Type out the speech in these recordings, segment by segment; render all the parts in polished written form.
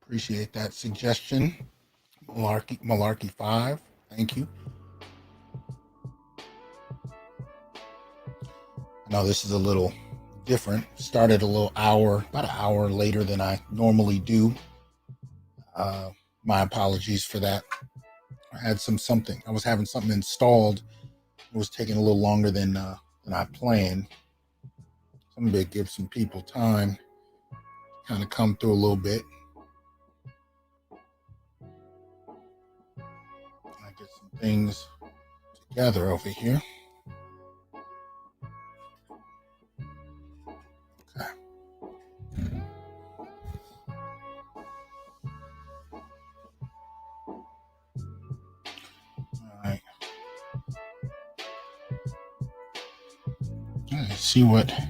Appreciate that suggestion. Malarkey 5. Thank you. I know this is a little different. Started about an hour later than I normally do. My apologies for that. I was having something installed. It was taking a little longer than I planned. So I'm going to give some people time to kind of come through a little bit. I get some things together over here. Okay. All right. Let's see what I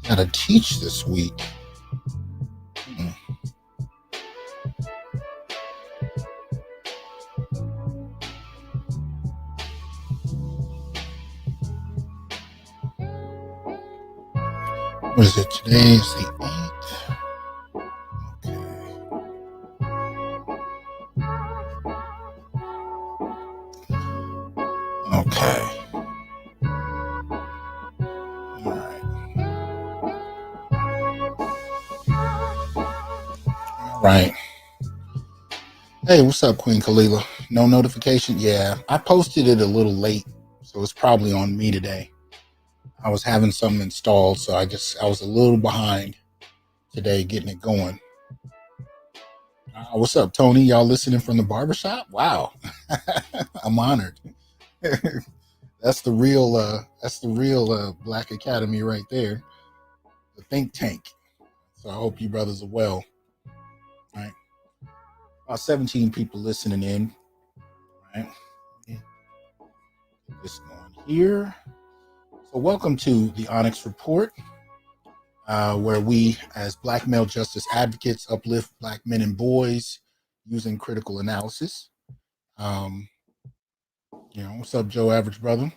gotta teach this week. What is it? Today is the 8th. Okay. All right. All right. Hey, what's up, Queen Kalila? No notification? Yeah, I posted it a little late, so it's probably on me today. I was having something installed, so I was a little behind today getting it going. What's up, Tony? Y'all listening from the barbershop? Wow. I'm honored. That's the real Black Academy right there. The think tank. So I hope you brothers are well. All right. About 17 people listening in. All right. Get this going here. So welcome to the Onyx Report, where we, as Black male justice advocates, uplift Black men and boys using critical analysis. What's up, Joe Average Brother?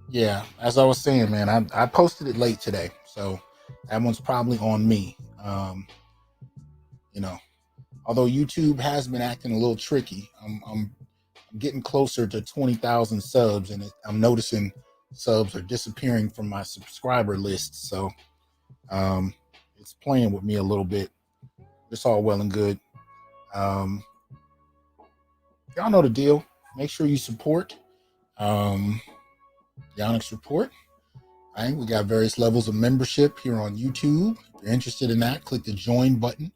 Yeah, as I was saying, man, I posted it late today, so that one's probably on me. Although YouTube has been acting a little tricky, I'm getting closer to 20,000 subs, and I'm noticing subs are disappearing from my subscriber list. So it's playing with me a little bit. It's all well and good. Y'all know the deal. Make sure you support the Onyx Report. All right, we got various levels of membership here on YouTube. If you're interested in that, click the join button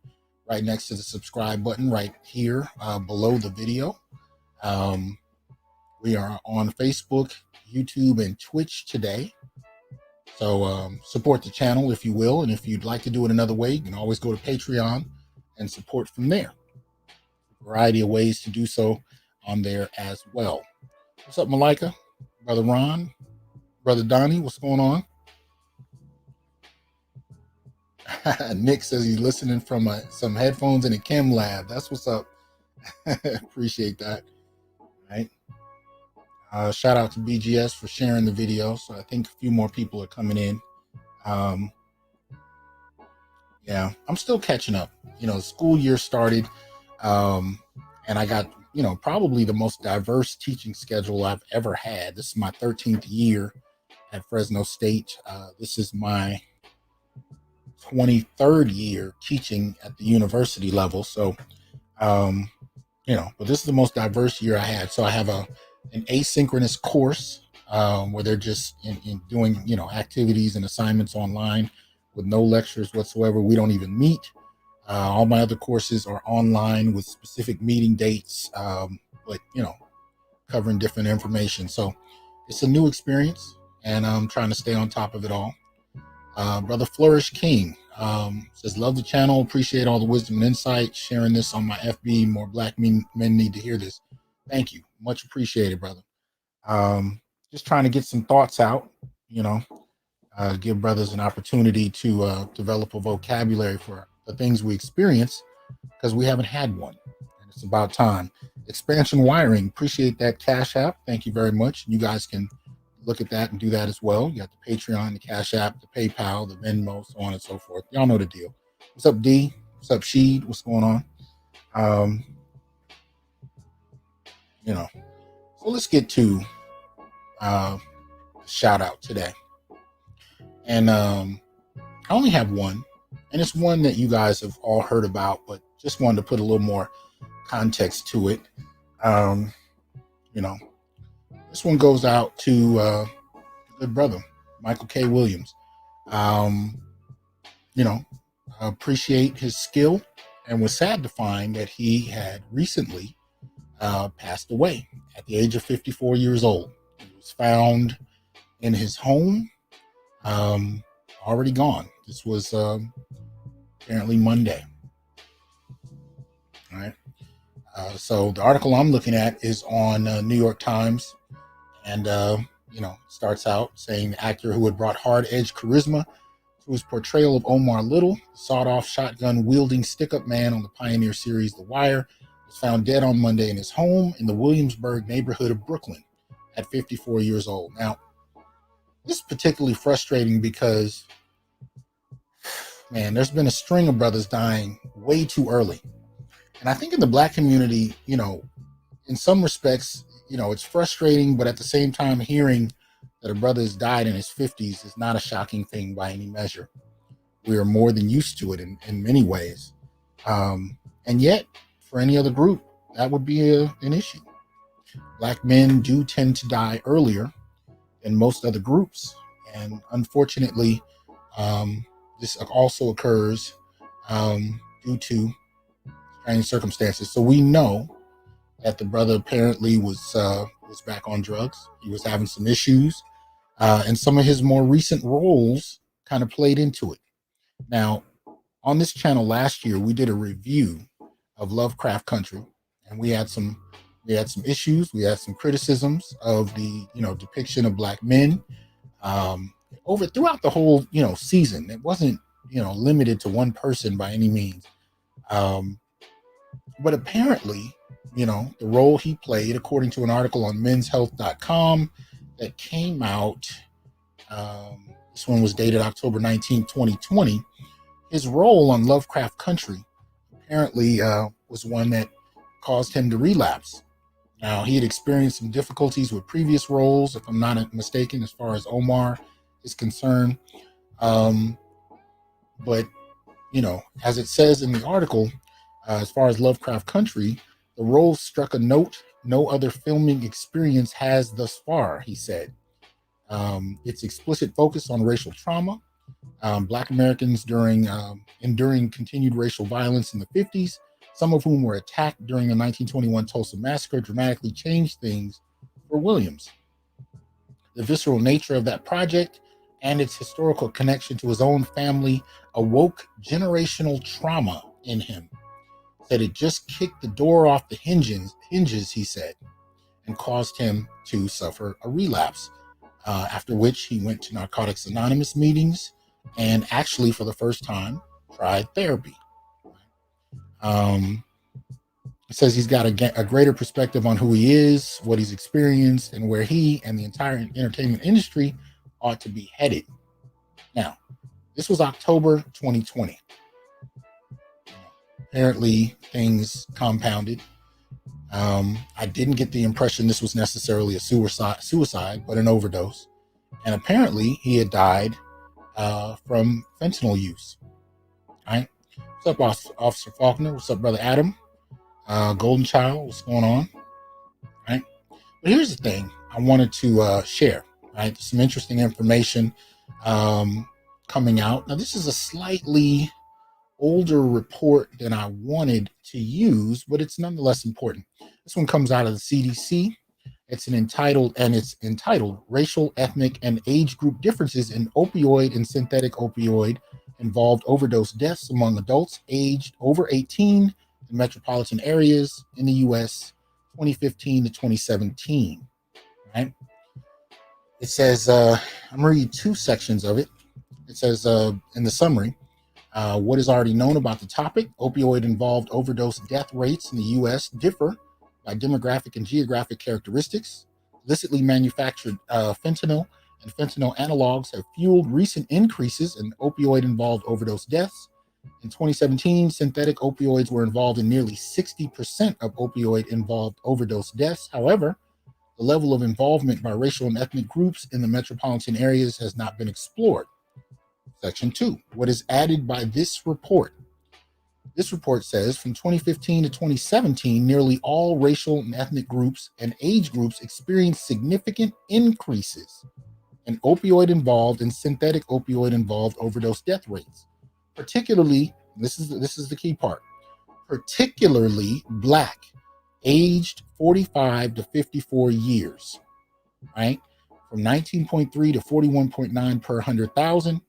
right next to the subscribe button right here below the video. We are on Facebook, YouTube, and Twitch today. So support the channel if you will. And if you'd like to do it another way, you can always go to Patreon and support from there. A variety of ways to do so on there as well. What's up, Malika? Brother Ron? Brother Donnie, what's going on? Nick says he's listening from some headphones in a chem lab. That's what's up. Appreciate that. All right. Shout out to BGS for sharing the video. So I think a few more people are coming in. Yeah, I'm still catching up. The school year started, and I got, probably the most diverse teaching schedule I've ever had. This is my 13th year at Fresno State. This is my 23rd year teaching at the university level. So, but this is the most diverse year I had. So I have an asynchronous course where they're just in doing, activities and assignments online with no lectures whatsoever. We don't even meet. All my other courses are online with specific meeting dates, but, covering different information. So it's a new experience, and I'm trying to stay on top of it all. Brother Flourish King says, love the channel, appreciate all the wisdom and insight, sharing this on my FB. More Black men need to hear this. Thank you. Much appreciated, brother. Just trying to get some thoughts out, give brothers an opportunity to develop a vocabulary for the things we experience, because we haven't had one, and it's about time. Expansion Wiring, appreciate that Cash App. Thank you very much. You guys can look at that and do that as well. You got the Patreon, the Cash App, the PayPal, the Venmo, so on and so forth. Y'all know the deal. What's up, D? What's up, Sheed? What's going on? Um, you know, so let's get to shout out today. And I only have one, and it's one that you guys have all heard about, but just wanted to put a little more context to it. Um, you know, this one goes out to good brother, Michael K. Williams. You know, I appreciate his skill and was sad to find that he had recently passed away at the age of 54 years old. He was found in his home, already gone. This was apparently Monday. All right. So the article I'm looking at is on New York Times, and starts out saying the actor who had brought hard-edged charisma to his portrayal of Omar Little, the sawed-off shotgun-wielding stick-up man on the pioneer series The Wire, was found dead on Monday in his home in the Williamsburg neighborhood of Brooklyn at 54 years old. Now, this is particularly frustrating because, man, there's been a string of brothers dying way too early. And I think in the Black community, in some respects, it's frustrating, but at the same time, hearing that a brother has died in his 50s is not a shocking thing by any measure. We are more than used to it in many ways. And yet, for any other group, that would be an issue. Black men do tend to die earlier than most other groups. And unfortunately, this also occurs due to strange circumstances. So we know that the brother apparently was back on drugs. He was having some issues, and some of his more recent roles kind of played into it. Now, on this channel last year, we did a review of Lovecraft Country, and we had some issues. We had some criticisms of the depiction of Black men throughout the whole season. It wasn't limited to one person by any means. But apparently, the role he played, according to an article on menshealth.com that came out, this one was dated October 19, 2020, his role on Lovecraft Country apparently was one that caused him to relapse. Now, he had experienced some difficulties with previous roles, if I'm not mistaken, as far as Omar is concerned. But, as it says in the article, as far as Lovecraft Country, the role struck a note no other filming experience has thus far, he said. Its explicit focus on racial trauma, Black Americans enduring continued racial violence in the 50s, some of whom were attacked during the 1921 Tulsa Massacre, dramatically changed things for Williams. The visceral nature of that project and its historical connection to his own family awoke generational trauma in him. That it just kicked the door off the hinges, he said, and caused him to suffer a relapse, after which he went to Narcotics Anonymous meetings and actually, for the first time, tried therapy. It says he's got a greater perspective on who he is, what he's experienced, and where he and the entire entertainment industry ought to be headed. Now, this was October 2020. Apparently, things compounded. I didn't get the impression this was necessarily a suicide, but an overdose. And apparently, he had died from fentanyl use. All right. What's up, Officer Faulkner? What's up, Brother Adam? Golden Child, what's going on? All right. But here's the thing I wanted to share. Right. Some interesting information coming out. Now, this is a slightly older report than I wanted to use, but it's nonetheless important. This one comes out of the CDC. It's entitled Racial, Ethnic, and Age Group Differences in Opioid and Synthetic Opioid Involved Overdose Deaths Among Adults Aged Over 18 in Metropolitan Areas in the U.S. 2015 to 2017. Right? It says, I'm reading two sections of it. It says in the summary, what is already known about the topic: opioid-involved overdose death rates in the U.S. differ by demographic and geographic characteristics. Illicitly manufactured fentanyl and fentanyl analogs have fueled recent increases in opioid-involved overdose deaths. In 2017, synthetic opioids were involved in nearly 60% of opioid-involved overdose deaths. However, the level of involvement by racial and ethnic groups in the metropolitan areas has not been explored. Section 2. What is added by this report? This report says from 2015 to 2017, nearly all racial and ethnic groups and age groups experienced significant increases in opioid-involved and synthetic opioid-involved overdose death rates. Particularly, this is the key part, particularly Black, aged 45 to 54 years, right? From 19.3 to 41.9 per 100,000,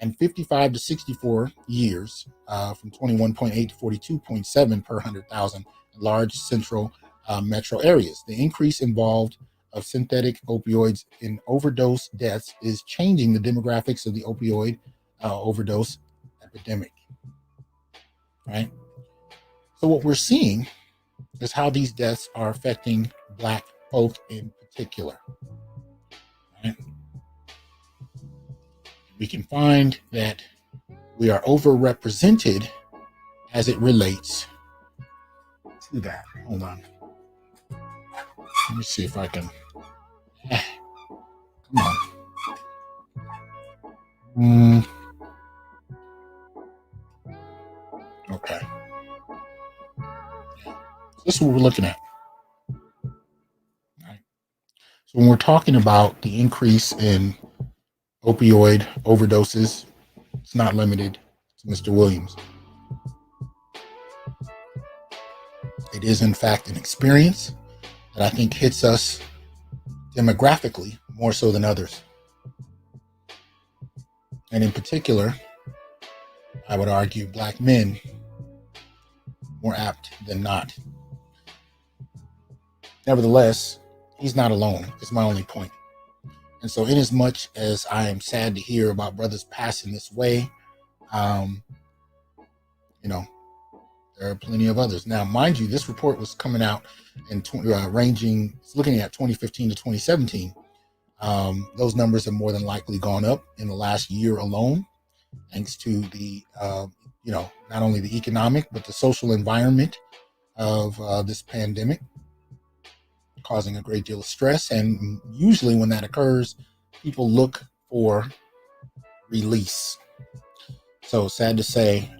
and 55 to 64 years, from 21.8 to 42.7 per 100,000 in large central metro areas. The increase involved of synthetic opioids in overdose deaths is changing the demographics of the opioid overdose epidemic, right? So what we're seeing is how these deaths are affecting Black folk in particular, right? We can find that we are overrepresented as it relates to that. Hold on. Let me see if I can. Come on. Okay. This is what we're looking at. Right. So when we're talking about the increase in opioid overdoses, it's not limited to Mr. Williams. It is, in fact, an experience that I think hits us demographically more so than others. And in particular, I would argue Black men more apt than not. Nevertheless, he's not alone. It's my only point. And so inasmuch as I am sad to hear about brothers passing this way, there are plenty of others. Now, mind you, this report was coming out and looking at 2015 to 2017. Those numbers have more than likely gone up in the last year alone, thanks to the, not only the economic, but the social environment of this pandemic, causing a great deal of stress. And usually when that occurs, people look for release. So sad to say,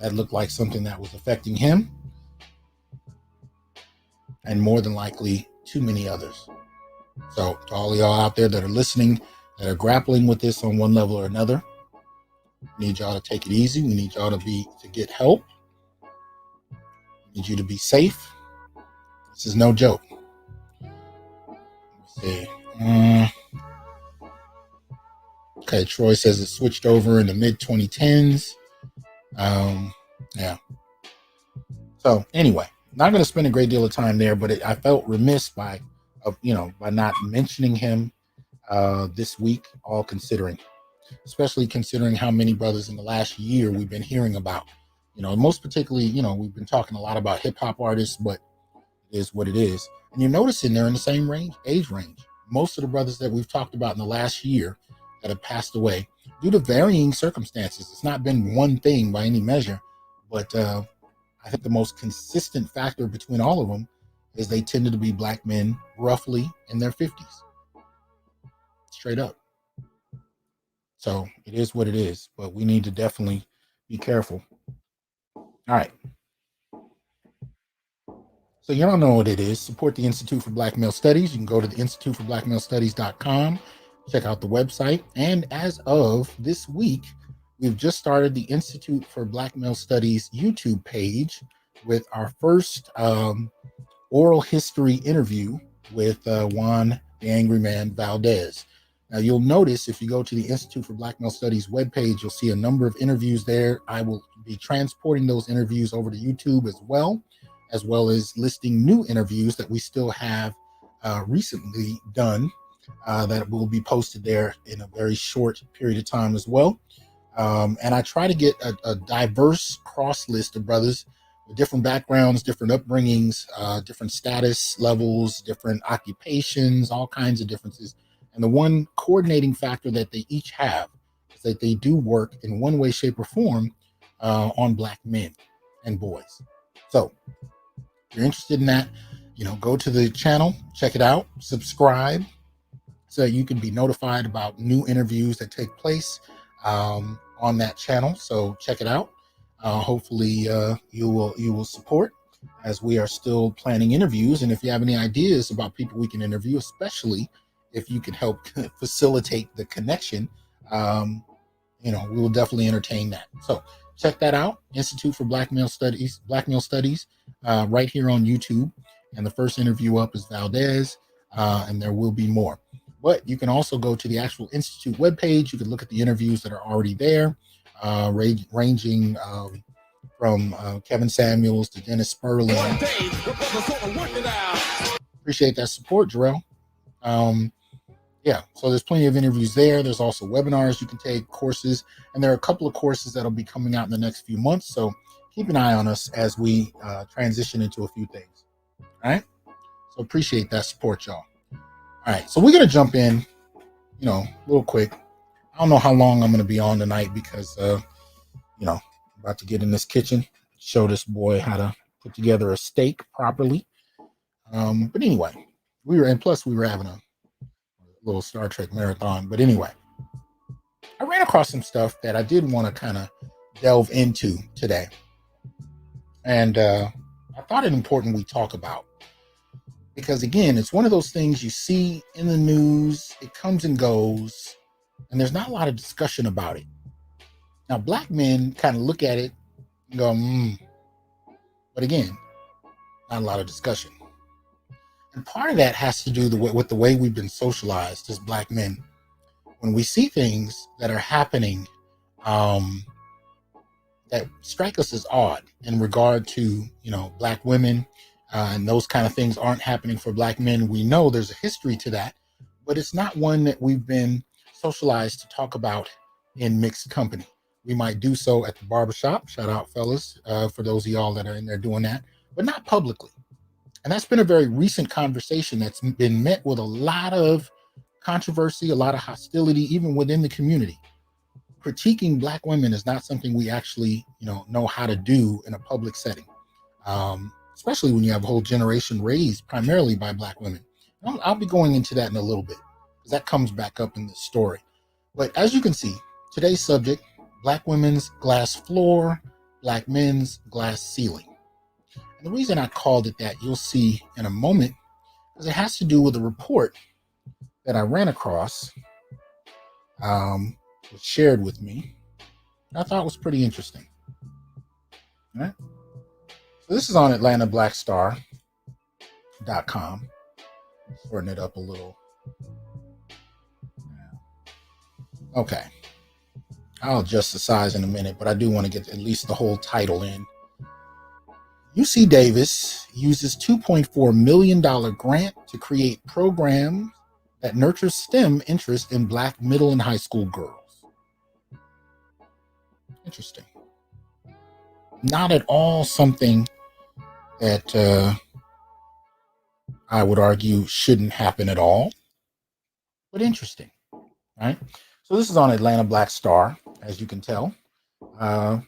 that looked like something that was affecting him, and more than likely too many others. So to all of y'all out there that are listening, that are grappling with this on one level or another, we need y'all to take it easy. We need y'all to get help. We need you to be safe. This is no joke. Let's see. Okay, Troy says it switched over in the mid 2010s. Yeah. So anyway, not going to spend a great deal of time there, but I felt remiss by not mentioning him this week, all considering, especially considering how many brothers in the last year we've been hearing about. Most particularly, we've been talking a lot about hip hop artists, but it is what it is. And you're noticing they're in the same age range. Most of the brothers that we've talked about in the last year that have passed away due to varying circumstances. It's not been one thing by any measure, but I think the most consistent factor between all of them is they tended to be Black men roughly in their 50s. Straight up. So it is what it is, but we need to definitely be careful. All right. So y'all know what it is. Support the Institute for Black Male Studies. You can go to the instituteforBlackMaleStudies.com, check out the website. And as of this week, we've just started the Institute for Black Male Studies YouTube page with our first oral history interview with Juan the Angry Man Valdez. Now, you'll notice if you go to the Institute for Black Male Studies webpage, you'll see a number of interviews there. I will be transporting those interviews over to YouTube as well as listing new interviews that we still have recently done that will be posted there in a very short period of time as well. And I try to get a diverse cross list of brothers with different backgrounds, different upbringings, different status levels, different occupations, all kinds of differences. And the one coordinating factor that they each have is that they do work in one way, shape, or form on Black men and boys. So if you're interested in that, go to the channel, check it out, subscribe, so you can be notified about new interviews that take place on that channel. So check it out. Hopefully you will support, as we are still planning interviews. And if you have any ideas about people we can interview, especially if you can help facilitate the connection, we will definitely entertain that. So check that out. Institute for Black Male Studies, right here on YouTube. And the first interview up is Valdez, and there will be more. But you can also go to the actual Institute webpage. You can look at the interviews that are already there, ranging from Kevin Samuels to Dennis Sperling. Appreciate that support, Jarrell. So there's plenty of interviews there. There's also webinars you can take, courses, and there are a couple of courses that'll be coming out in the next few months. So keep an eye on us as we transition into a few things. All right. So appreciate that support, y'all. All right. So we're going to jump in, real quick. I don't know how long I'm going to be on tonight because, about to get in this kitchen, show this boy how to put together a steak properly. But anyway, we were having a little Star Trek marathon. But anyway, I ran across some stuff that I did want to kind of delve into today. And I thought it important we talk about. Because again, it's one of those things you see in the news, it comes and goes, and there's not a lot of discussion about it. Now, Black men kind of look at it and go, but again, not a lot of discussion. And part of that has to do with the way we've been socialized as Black men. When we see things that are happening that strike us as odd in regard to, Black women, and those kind of things aren't happening for Black men, we know there's a history to that, but it's not one that we've been socialized to talk about in mixed company. We might do so at the barbershop. Shout out, fellas, for those of y'all that are in there doing that, but not publicly. And that's been a very recent conversation that's been met with a lot of controversy, a lot of hostility, even within the community. Critiquing Black women is not something we actually, know how to do in a public setting, especially when you have a whole generation raised primarily by Black women. I'll be going into that in a little bit because that comes back up in this story. But as you can see, today's subject, Black women's glass floor, Black men's glass ceiling. And the reason I called it that, you'll see in a moment, because it has to do with a report that I ran across, was shared with me, and I thought was pretty interesting. All right. So this is on AtlantaBlackStar.com. Shorten it up a little. Okay. I'll adjust the size in a minute, but I do want to get at least the whole title in. UC Davis uses $2.4 million grant to create programs that nurture STEM interest in Black middle and high school girls. Interesting. Not at all something that I would argue shouldn't happen at all, but interesting, right? So this is on Atlanta Black Star, as you can tell, and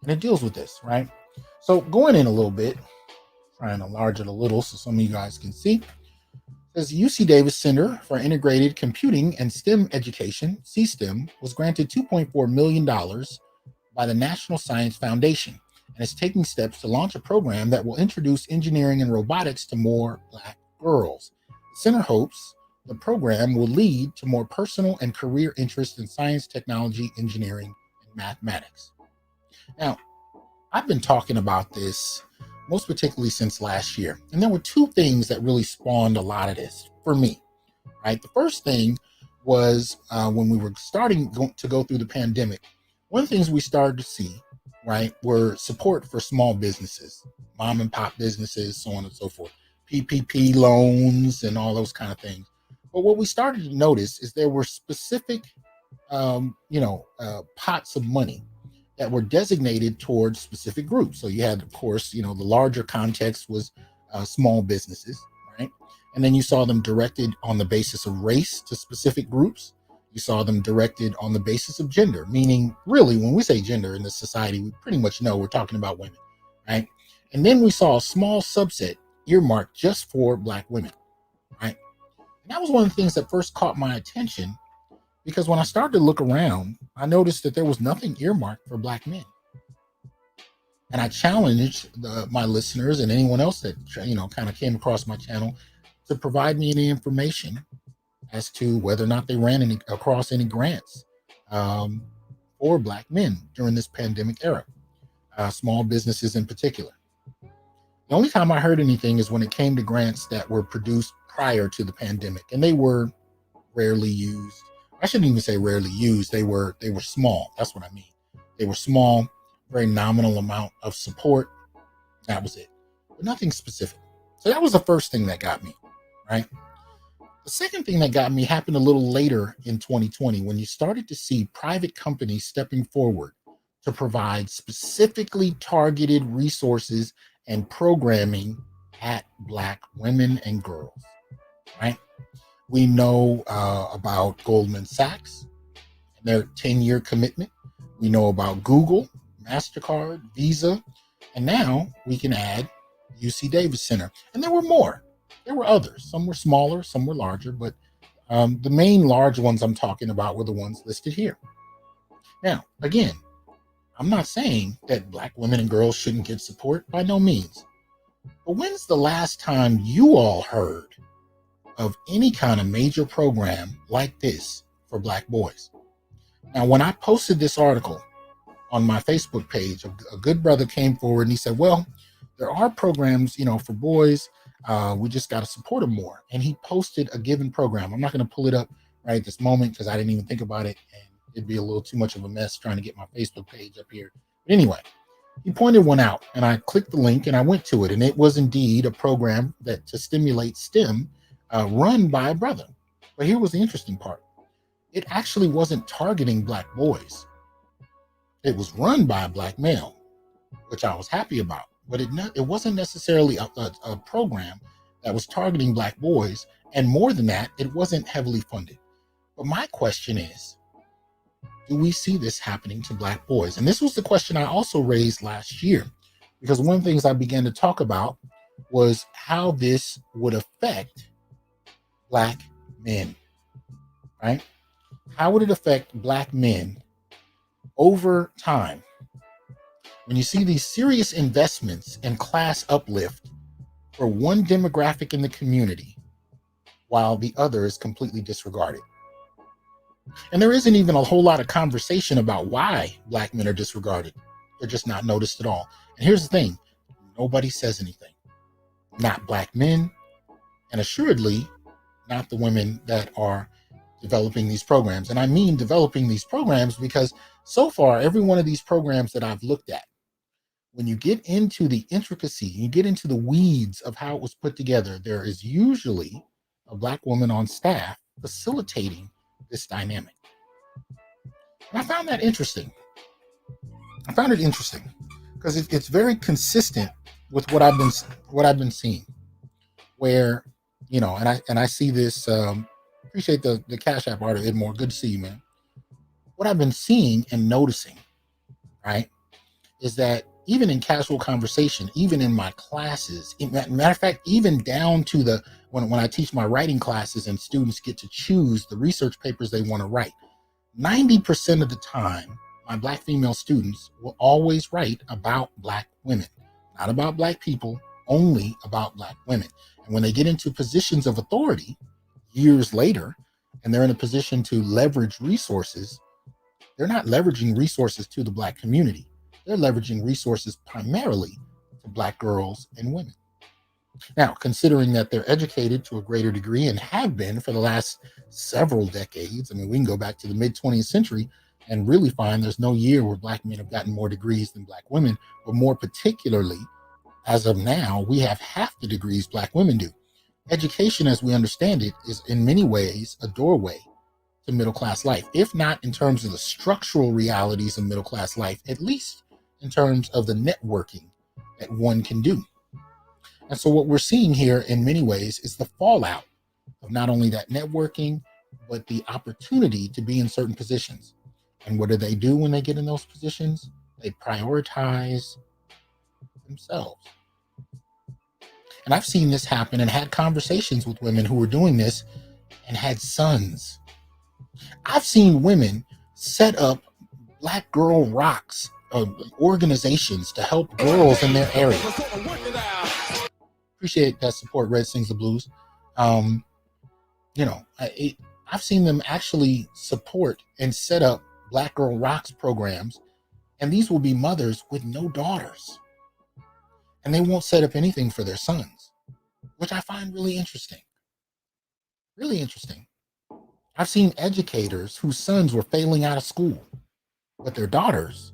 it deals with this, right? So going in a little bit, trying to enlarge it a little so some of you guys can see, it says UC Davis Center for Integrated Computing and STEM Education, CSTEM, was granted $2.4 million by the National Science Foundation and is taking steps to launch a program that will introduce engineering and robotics to more Black girls. The center hopes the program will lead to more personal and career interest in science, technology, engineering, and mathematics. Now, I've been talking about this most particularly since last year, and there were two things that really spawned a lot of this for me, right? The first thing was when we were starting to go through the pandemic, one of the things we started to see, right, were support for small businesses, mom and pop businesses, so on and so forth, PPP loans and all those kind of things. But what we started to notice is there were specific, pots of money that were designated towards specific groups. So you had, of course, the larger context was small businesses, right? And then you saw them directed on the basis of race to specific groups. You saw them directed on the basis of gender, meaning really when we say gender in this society, we pretty much know we're talking about women, right? And then we saw a small subset earmarked just for Black women, right? And that was one of the things that first caught my attention, because when I started to look around, I noticed that there was nothing earmarked for Black men. And I challenged my listeners and anyone else that, kind of came across my channel to provide me any information as to whether or not they ran across any grants for Black men during this pandemic era, small businesses in particular. The only time I heard anything is when it came to grants that were produced prior to the pandemic, and they were rarely used. I shouldn't even say rarely used. They were small. That's what I mean. They were small, very nominal amount of support. That was it, but nothing specific. So that was the first thing that got me, right? The second thing that got me happened a little later in 2020, when you started to see private companies stepping forward to provide specifically targeted resources and programming at Black women and girls, right? We know about Goldman Sachs and their 10-year commitment. We know about Google, MasterCard, Visa, and now we can add UC Davis Center. And there were more. There were others. Some were smaller, some were larger, but the main large ones I'm talking about were the ones listed here. Now, again, I'm not saying that Black women and girls shouldn't get support, by no means. But when's the last time you all heard of any kind of major program like this for Black boys? Now, when I posted this article on my Facebook page, a good brother came forward and he said, well, there are programs, for boys. We just got to support them more. And he posted a given program. I'm not going to pull it up right at this moment because I didn't even think about it, and it'd be a little too much of a mess trying to get my Facebook page up here. But anyway, he pointed one out, and I clicked the link and I went to it, and it was indeed a program that to stimulate STEM, run by a brother. But here was the interesting part. It actually wasn't targeting Black boys. It was run by a Black male, which I was happy about. But it wasn't necessarily a program that was targeting Black boys. And more than that, it wasn't heavily funded. But my question is, do we see this happening to Black boys? And this was the question I also raised last year, because one of the things I began to talk about was how this would affect Black men, right? How would it affect Black men over time when you see these serious investments in class uplift for one demographic in the community while the other is completely disregarded? And there isn't even a whole lot of conversation about why Black men are disregarded. They're just not noticed at all. And here's the thing, nobody says anything. Not Black men, and assuredly not the women that are developing these programs. And I mean developing these programs because so far, every one of these programs that I've looked at, when you get into the intricacy, you get into the weeds of how it was put together, there is usually a Black woman on staff facilitating this dynamic. And I found that interesting. I found it interesting because it's very consistent with what I've been seeing, where, and I see this, appreciate the Cash App artist, Edmore, good to see you, man. What I've been seeing and noticing, right, is that even in casual conversation, even in my classes, matter of fact, even down to when I teach my writing classes and students get to choose the research papers they want to write, 90% of the time, my Black female students will always write about Black women, not about Black people, only about Black women. And when they get into positions of authority years later, and they're in a position to leverage resources, they're not leveraging resources to the Black community. They're leveraging resources primarily to Black girls and women. Now, considering that they're educated to a greater degree and have been for the last several decades, I mean, we can go back to the mid-20th century and really find there's no year where Black men have gotten more degrees than Black women, but more particularly, as of now, we have half the degrees Black women do. Education, as we understand it, is in many ways a doorway to middle-class life, if not in terms of the structural realities of middle-class life, at least in terms of the networking that one can do. And so what we're seeing here in many ways is the fallout of not only that networking, but the opportunity to be in certain positions. And what do they do when they get in those positions? They prioritize themselves. And I've seen this happen and had conversations with women who were doing this and had sons. I've seen women set up Black Girl Rocks organizations to help girls in their area. Appreciate that support, Red Sings the Blues. I've seen them actually support and set up Black Girl Rocks programs, and these will be mothers with no daughters. And they won't set up anything for their sons, which I find really interesting. Really interesting. I've seen educators whose sons were failing out of school, but their daughters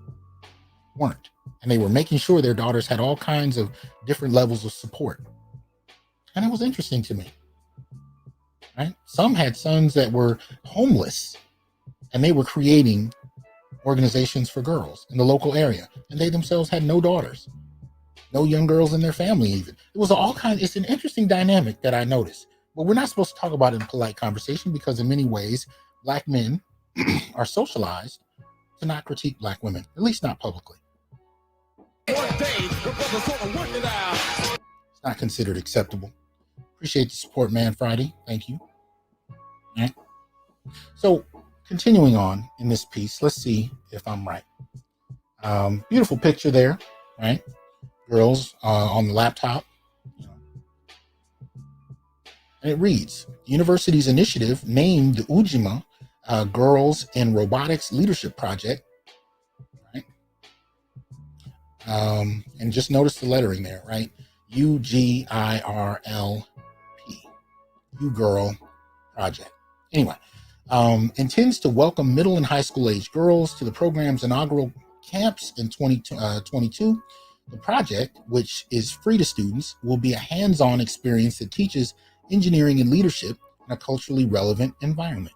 weren't. And they were making sure their daughters had all kinds of different levels of support. And it was interesting to me. Right? Some had sons that were homeless, and they were creating organizations for girls in the local area. And they themselves had no daughters, no young girls in their family even. It was all kinds. It's an interesting dynamic that I noticed. But we're not supposed to talk about it in polite conversation because in many ways, Black men are socialized to not critique Black women, at least not publicly. It's not considered acceptable. Appreciate the support, Man Friday. Thank you. All right. So continuing on in this piece, let's see if I'm right. Beautiful picture there, right? Girls on the laptop. And it reads, the university's initiative named the Ujima Girls in Robotics Leadership Project. Right? And just notice the lettering there, right? UGIRLP. U Girl Project. Anyway, intends to welcome middle and high school age girls to the program's inaugural camps in 2022. The project, which is free to students, will be a hands-on experience that teaches engineering and leadership in a culturally relevant environment.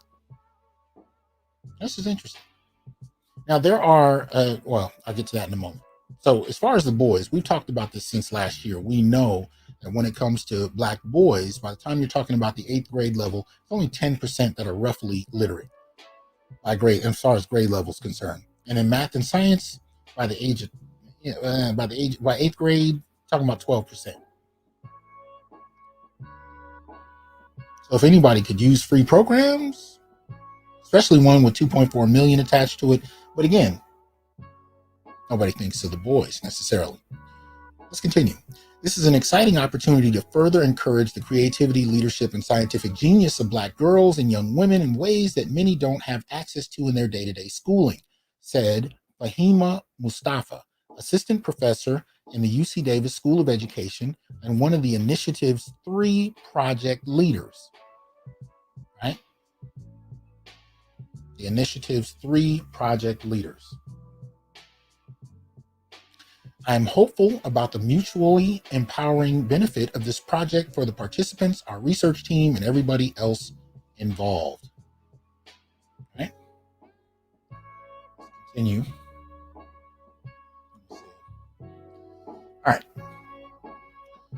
This is interesting. Now, there are, I'll get to that in a moment. So as far as the boys, we've talked about this since last year. We know that when it comes to Black boys, by the time you're talking about the 8th grade level, it's only 10% that are roughly literate by grade, as far as grade level is concerned. And in math and science, by 8th grade, talking about 12%. So if anybody could use free programs, especially one with 2.4 million attached to it, but again, nobody thinks of the boys necessarily. Let's continue. This is an exciting opportunity to further encourage the creativity, leadership, and scientific genius of Black girls and young women in ways that many don't have access to in their day-to-day schooling, said Fahima Mustafa, assistant professor in the UC Davis School of Education and one of the initiative's 3 project leaders. Right? The initiative's 3 project leaders. I am hopeful about the mutually empowering benefit of this project for the participants, our research team, and everybody else involved. All right. Continue. All right.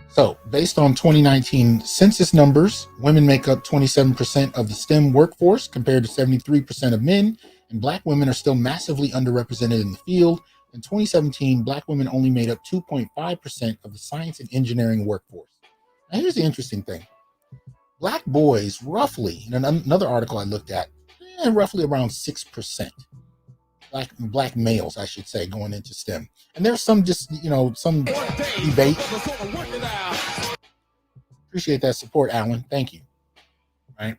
So, based on 2019 census numbers, women make up 27% of the STEM workforce compared to 73% of men, and Black women are still massively underrepresented in the field. In 2017, Black women only made up 2.5% of the science and engineering workforce. Now, here's the interesting thing. Black boys, roughly, in another article I looked at, roughly around 6%. Black males, I should say, going into STEM. And there's some some debate. Appreciate that support, Alan. Thank you. Right.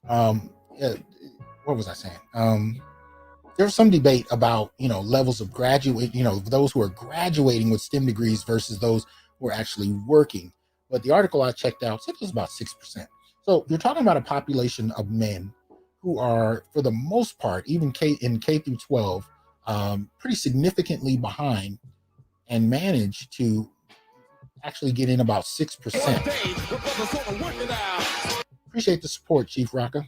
What was I saying? There's some debate about, levels of graduate, those who are graduating with STEM degrees versus those who are actually working. But the article I checked out said it was about 6%. So you're talking about a population of men who are, for the most part, even in K through 12, pretty significantly behind and manage to actually get in about 6%. Appreciate the support, Chief Rocka.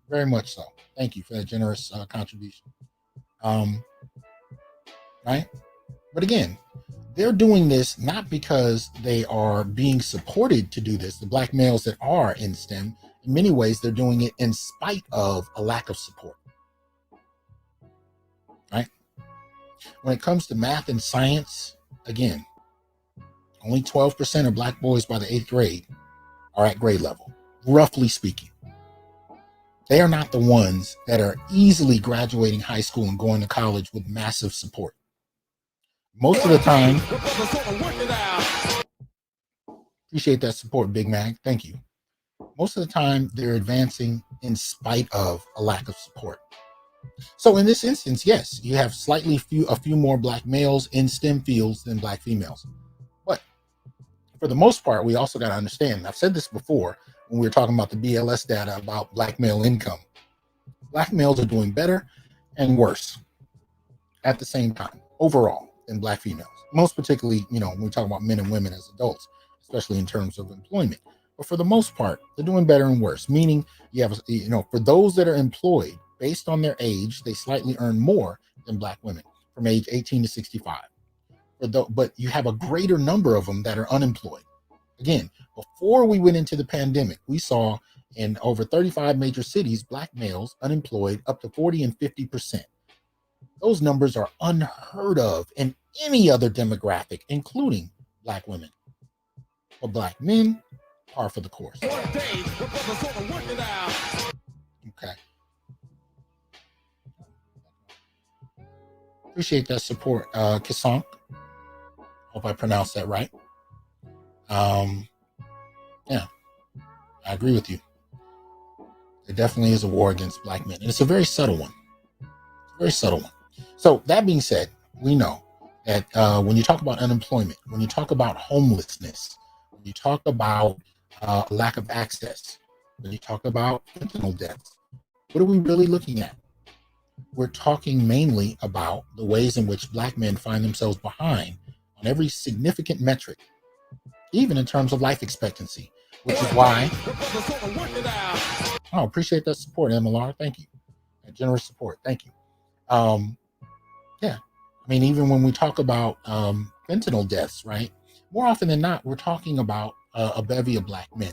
Very much so. Thank you for that generous contribution. Right? But again, they're doing this not because they are being supported to do this, the Black males that are in STEM in many ways, they're doing it in spite of a lack of support, right? When it comes to math and science, again, only 12% of black boys by the 8th grade are at grade level, roughly speaking. They are not the ones that are easily graduating high school and going to college with massive support. Most of the time, appreciate that support, Big Mag. Thank you. Most of the time, they're advancing in spite of a lack of support. So in this instance, yes, you have a few more black males in STEM fields than black females. But for the most part, we also got to understand, I've said this before when we were talking about the BLS data about black male income. Black males are doing better and worse at the same time overall than black females. Most particularly, when we talk about men and women as adults, especially in terms of employment. But for the most part, they're doing better and worse, meaning you have, for those that are employed based on their age, they slightly earn more than black women from age 18 to 65. But you have a greater number of them that are unemployed. Again, before we went into the pandemic, we saw in over 35 major cities, black males unemployed up to 40 and 50%. Those numbers are unheard of in any other demographic, including black women. For black men, par for the course. Okay. Appreciate that support, Kisan. Hope I pronounced that right. Yeah, I agree with you. There definitely is a war against black men, and it's a very subtle one. Very subtle one. So that being said, we know that when you talk about unemployment, when you talk about homelessness, when you talk about lack of access, when you talk about fentanyl deaths, what are we really looking at? We're talking mainly about the ways in which black men find themselves behind on every significant metric, even in terms of life expectancy, which is why. Oh, appreciate that support, MLR. Thank you. That generous support. Thank you. Yeah. I mean, even when we talk about fentanyl deaths, right? More often than not, we're talking about a bevy of black men.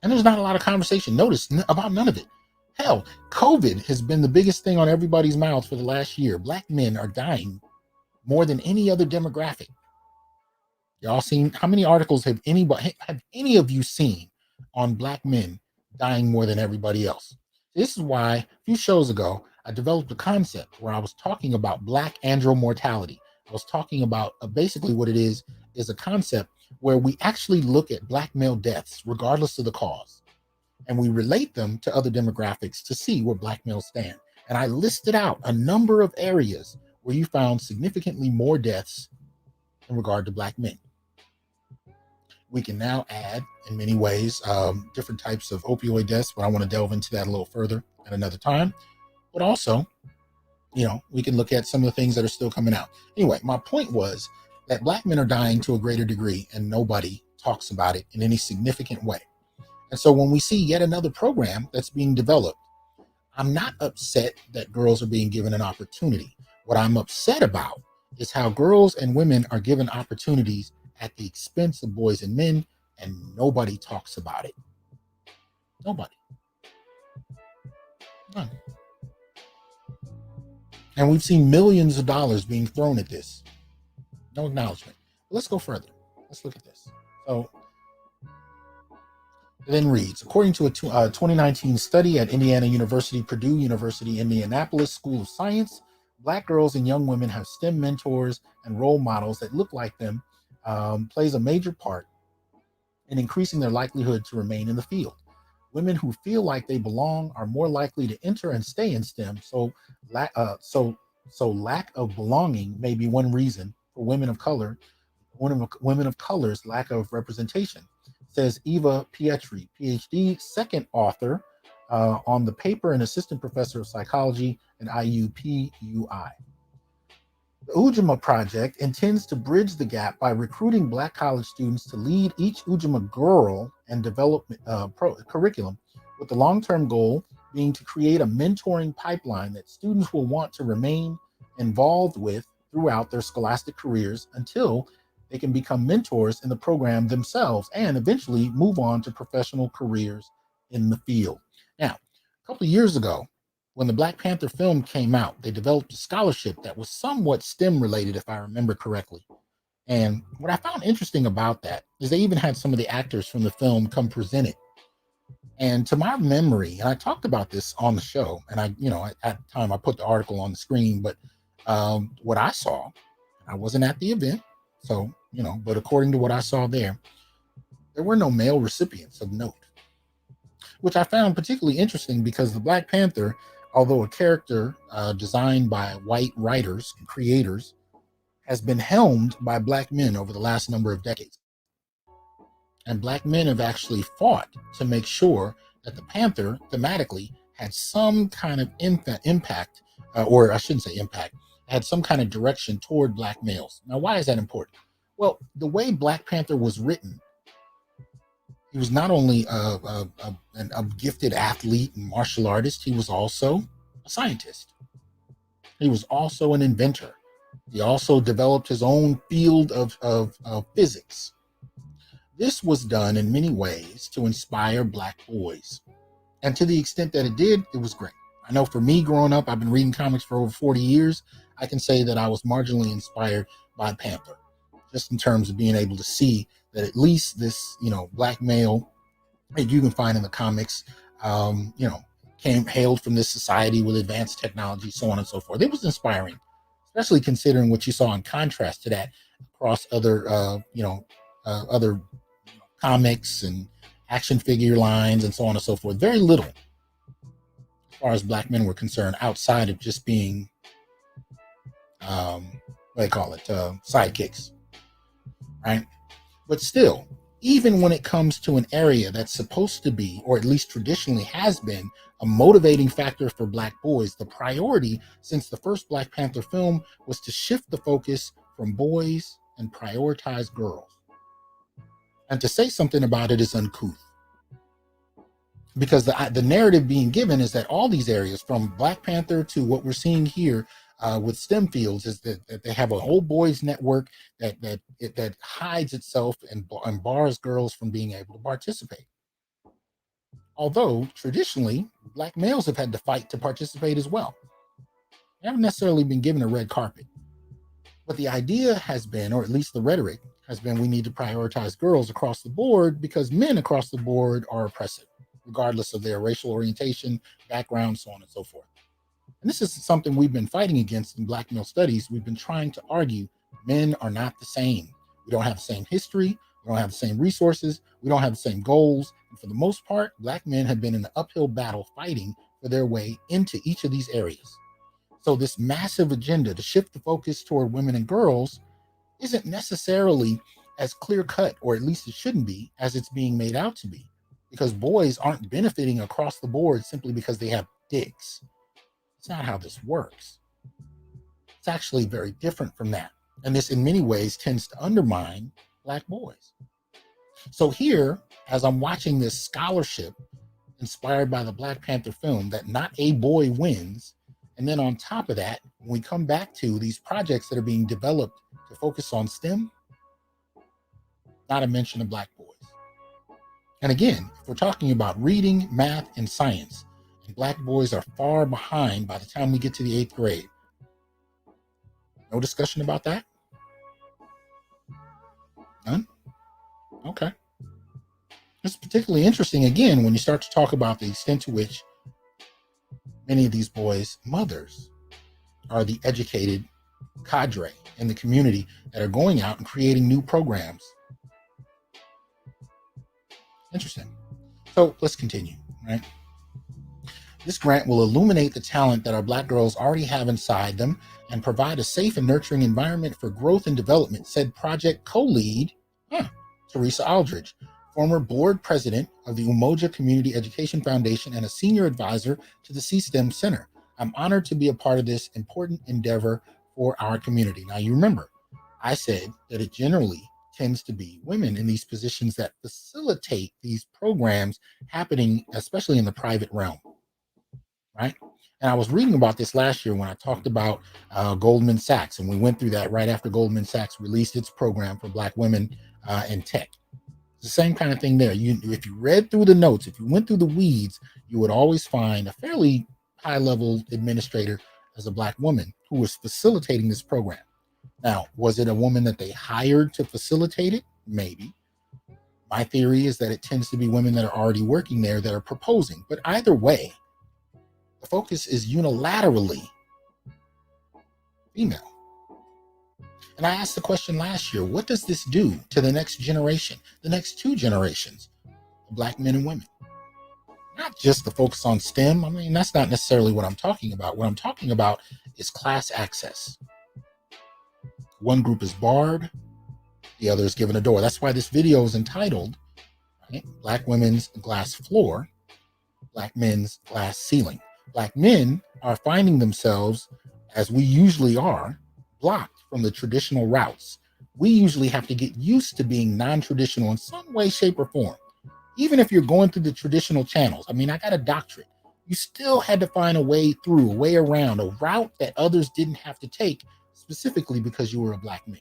And there's not a lot of conversation, notice, about none of it. Hell, COVID has been the biggest thing on everybody's mouths for the last year. Black men are dying more than any other demographic. Y'all seen, how many articles have any of you seen on black men dying more than everybody else? This is why a few shows ago, I developed a concept where I was talking about black andromortality. I was talking about basically what it is a concept where we actually look at black male deaths, regardless of the cause, and we relate them to other demographics to see where black males stand. And I listed out a number of areas where you found significantly more deaths in regard to black men. We can now add, in many ways, different types of opioid deaths, but I want to delve into that a little further at another time. But also, we can look at some of the things that are still coming out. Anyway, my point was that black men are dying to a greater degree, and nobody talks about it in any significant way. And so when we see yet another program that's being developed, I'm not upset that girls are being given an opportunity. What I'm upset about is how girls and women are given opportunities at the expense of boys and men, and nobody talks about it. Nobody. None. And we've seen millions of dollars being thrown at this. No acknowledgement. But let's go further. Let's look at this. So it then reads, according to a 2019 study at Indiana University, Purdue University, Indianapolis School of Science, black girls and young women have STEM mentors and role models that look like them, plays a major part in increasing their likelihood to remain in the field. Women who feel like they belong are more likely to enter and stay in STEM. So lack of belonging may be one reason for women of color's lack of representation, says Eva Pietri, PhD, second author on the paper and assistant professor of psychology at IUPUI. The Ujamaa Project intends to bridge the gap by recruiting black college students to lead each Ujamaa girl and develop curriculum, with the long-term goal being to create a mentoring pipeline that students will want to remain involved with throughout their scholastic careers until they can become mentors in the program themselves and eventually move on to professional careers in the field. Now, a couple of years ago, when the Black Panther film came out, they developed a scholarship that was somewhat STEM related, if I remember correctly. And what I found interesting about that is they even had some of the actors from the film come present it. And to my memory, and I talked about this on the show, and at the time I put the article on the screen, but what I saw, I wasn't at the event, so but according to what I saw there were no male recipients of note, which I found particularly interesting because the Black Panther, although a character designed by white writers and creators, has been helmed by Black men over the last number of decades. And Black men have actually fought to make sure that the Panther thematically had some kind of impact, or I shouldn't say impact, had some kind of direction toward Black males. Now, why is that important? Well, the way Black Panther was written, he was not only a gifted athlete and martial artist, he was also a scientist. He was also an inventor. He also developed his own field of physics. This was done in many ways to inspire Black boys. And to the extent that it did, it was great. I know for me growing up, I've been reading comics for over 40 years. I can say that I was marginally inspired by Panther, just in terms of being able to see that at least this, Black male that you can find in the comics, hailed from this society with advanced technology, so on and so forth. It was inspiring, especially considering what you saw in contrast to that across other, other comics and action figure lines and so on and so forth. Very little, as far as Black men were concerned, outside of just being, what they call it, sidekicks, right? But still, even when it comes to an area that's supposed to be, or at least traditionally has been, a motivating factor for Black boys, the priority since the first Black Panther film was to shift the focus from boys and prioritize girls. And to say something about it is uncouth, because the narrative being given is that all these areas, from Black Panther to what we're seeing here with STEM fields, is that they have a whole boys network that hides itself and bars girls from being able to participate. Although traditionally, Black males have had to fight to participate as well. They haven't necessarily been given a red carpet. But the idea has been, or at least the rhetoric has been, we need to prioritize girls across the board because men across the board are oppressive, regardless of their racial orientation, background, so on and so forth. And this is something we've been fighting against in Black male studies. We've been trying to argue men are not the same. We don't have the same history. We don't have the same resources. We don't have the same goals. And for the most part, Black men have been in an uphill battle fighting for their way into each of these areas. So this massive agenda to shift the focus toward women and girls isn't necessarily as clear cut, or at least it shouldn't be, as it's being made out to be, because boys aren't benefiting across the board simply because they have dicks. It's not how this works. It's actually very different from that. And this in many ways tends to undermine Black boys. So here, as I'm watching this scholarship inspired by the Black Panther film, that not a boy wins, and then on top of that, when we come back to these projects that are being developed to focus on STEM, not a mention of Black boys. And again, if we're talking about reading, math, and science, and Black boys are far behind by the time we get to the 8th grade. No discussion about that? None? Okay. It's particularly interesting, again, when you start to talk about the extent to which many of these boys' mothers are the educated cadre in the community that are going out and creating new programs. Interesting. So let's continue, right? This grant will illuminate the talent that our Black girls already have inside them and provide a safe and nurturing environment for growth and development, said project co-lead Teresa Aldridge, former board president of the Umoja Community Education Foundation and a senior advisor to the C-STEM Center. I'm honored to be a part of this important endeavor for our community. Now, you remember, I said that it generally tends to be women in these positions that facilitate these programs happening, especially in the private realm, right? And I was reading about this last year when I talked about Goldman Sachs, and we went through that right after Goldman Sachs released its program for Black women in tech. It's the same kind of thing there. If you read through the notes, if you went through the weeds, you would always find a fairly high-level administrator as a Black woman who was facilitating this program. Now, was it a woman that they hired to facilitate it? Maybe. My theory is that it tends to be women that are already working there that are proposing. But either way, the focus is unilaterally female. And I asked the question last year, what does this do to the next generation, the next two generations of Black men and women? Not just the focus on STEM. I mean, that's not necessarily what I'm talking about. What I'm talking about is class access. One group is barred, the other is given a door. That's why this video is entitled, right, Black Women's Glass Floor, Black Men's Glass Ceiling. Black men are finding themselves, as we usually are, blocked from the traditional routes. We usually have to get used to being non-traditional in some way, shape, or form. Even if you're going through the traditional channels. I mean, I got a doctorate. You still had to find a way through, a way around, a route that others didn't have to take, specifically because you were a Black man.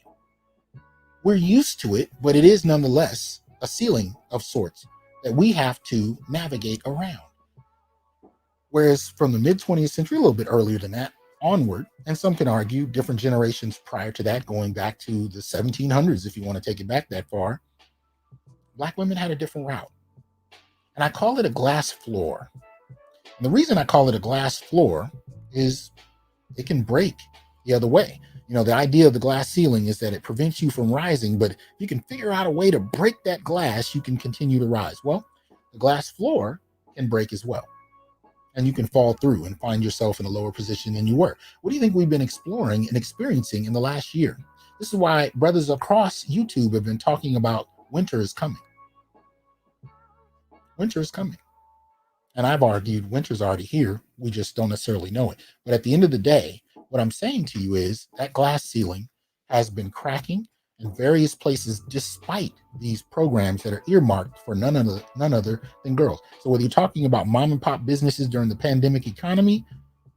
We're used to it, but it is nonetheless a ceiling of sorts that we have to navigate around. Whereas from the mid-20th century, a little bit earlier than that, onward, and some can argue different generations prior to that, going back to the 1700s, if you want to take it back that far, Black women had a different route. And I call it a glass floor. And the reason I call it a glass floor is it can break the other way. You know, the idea of the glass ceiling is that it prevents you from rising, but if you can figure out a way to break that glass, you can continue to rise. Well, the glass floor can break as well. And you can fall through and find yourself in a lower position than you were. What do you think we've been exploring and experiencing in the last year? This is why brothers across YouTube have been talking about winter is coming. Winter is coming. And I've argued winter's already here. We just don't necessarily know it. But at the end of the day, what I'm saying to you is that glass ceiling has been cracking in various places despite these programs that are earmarked for none other than girls. So whether you're talking about mom and pop businesses during the pandemic economy,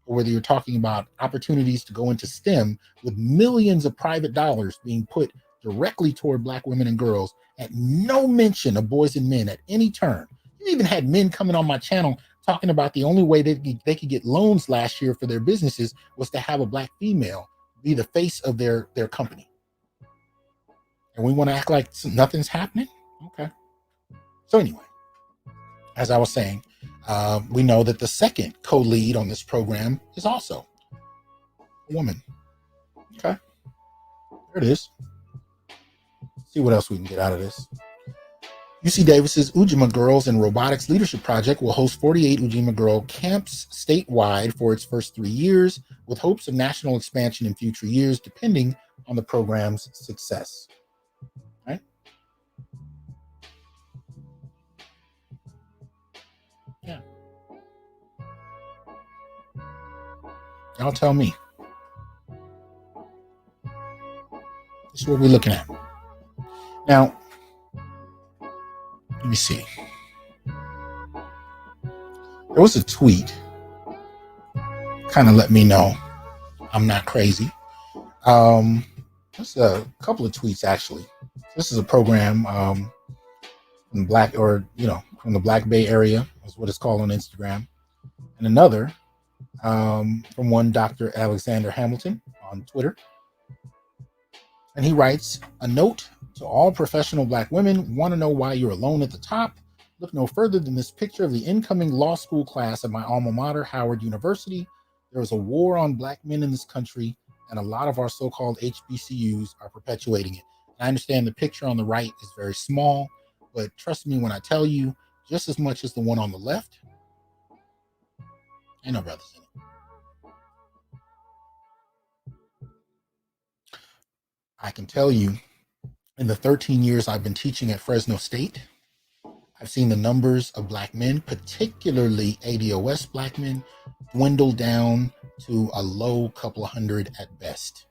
or whether you're talking about opportunities to go into STEM with millions of private dollars being put directly toward Black women and girls at no mention of boys and men at any turn. You even had men coming on my channel talking about the only way they could get loans last year for their businesses was to have a Black female be the face of their company. And we want to act like nothing's happening? Okay. So anyway, as I was saying, we know that the second co-lead on this program is also a woman. Okay. There it is. Let's see what else we can get out of this. UC Davis's Ujima Girls in Robotics Leadership Project will host 48 Ujima Girl camps statewide for its first 3 years, with hopes of national expansion in future years, depending on the program's success. Right? Yeah. Y'all tell me. This is what we're looking at. Now, let me see. There was a tweet kind of let me know I'm not crazy. There's a couple of tweets actually. This is a program from the Black Bay area, is what it's called on Instagram, and another from one Dr. Alexander Hamilton on Twitter. And he writes, a note to all professional Black women: want to know why you're alone at the top? Look no further than this picture of the incoming law school class at my alma mater, Howard University. There is a war on Black men in this country, and a lot of our so-called HBCUs are perpetuating it. And I understand the picture on the right is very small, but trust me when I tell you, just as much as the one on the left, ain't no brothers in it. I can tell you, in the 13 years I've been teaching at Fresno State, I've seen the numbers of Black men, particularly ADOS Black men, dwindle down to a low couple of hundred at best.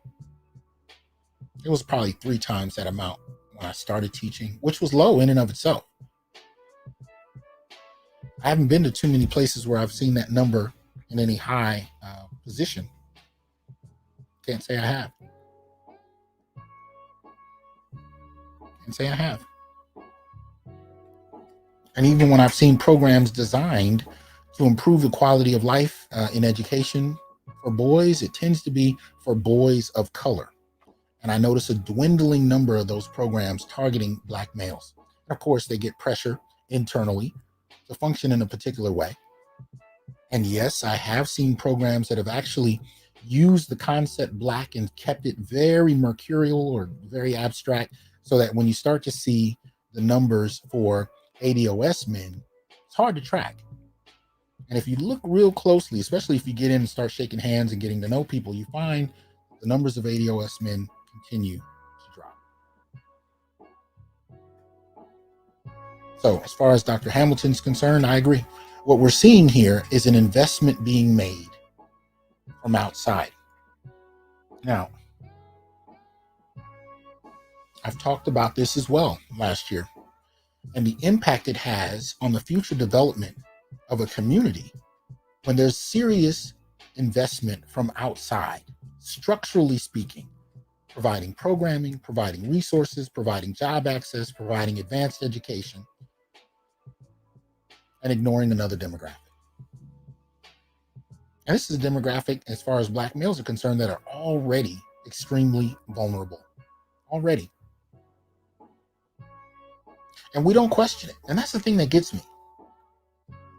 It was probably 3 times that amount when I started teaching, which was low in and of itself. I haven't been to too many places where I've seen that number in any high position. Can't say I have. Can't say I have. And even when I've seen programs designed to improve the quality of life in education for boys, it tends to be for boys of color. And I notice a dwindling number of those programs targeting Black males. And of course, they get pressure internally to function in a particular way. And yes, I have seen programs that have actually used the concept Black and kept it very mercurial or very abstract, so that when you start to see the numbers for ADOS men, it's hard to track. And if you look real closely, especially if you get in and start shaking hands and getting to know people, you find the numbers of ADOS men continue to drop. So as far as Dr. Hamilton's concerned, I agree. What we're seeing here is an investment being made from outside. Now, I've talked about this as well last year, and the impact it has on the future development of a community when there's serious investment from outside, structurally speaking, providing programming, providing resources, providing job access, providing advanced education, and ignoring another demographic. And this is a demographic, as far as Black males are concerned, that are already extremely vulnerable. Already. And we don't question it. And that's the thing that gets me.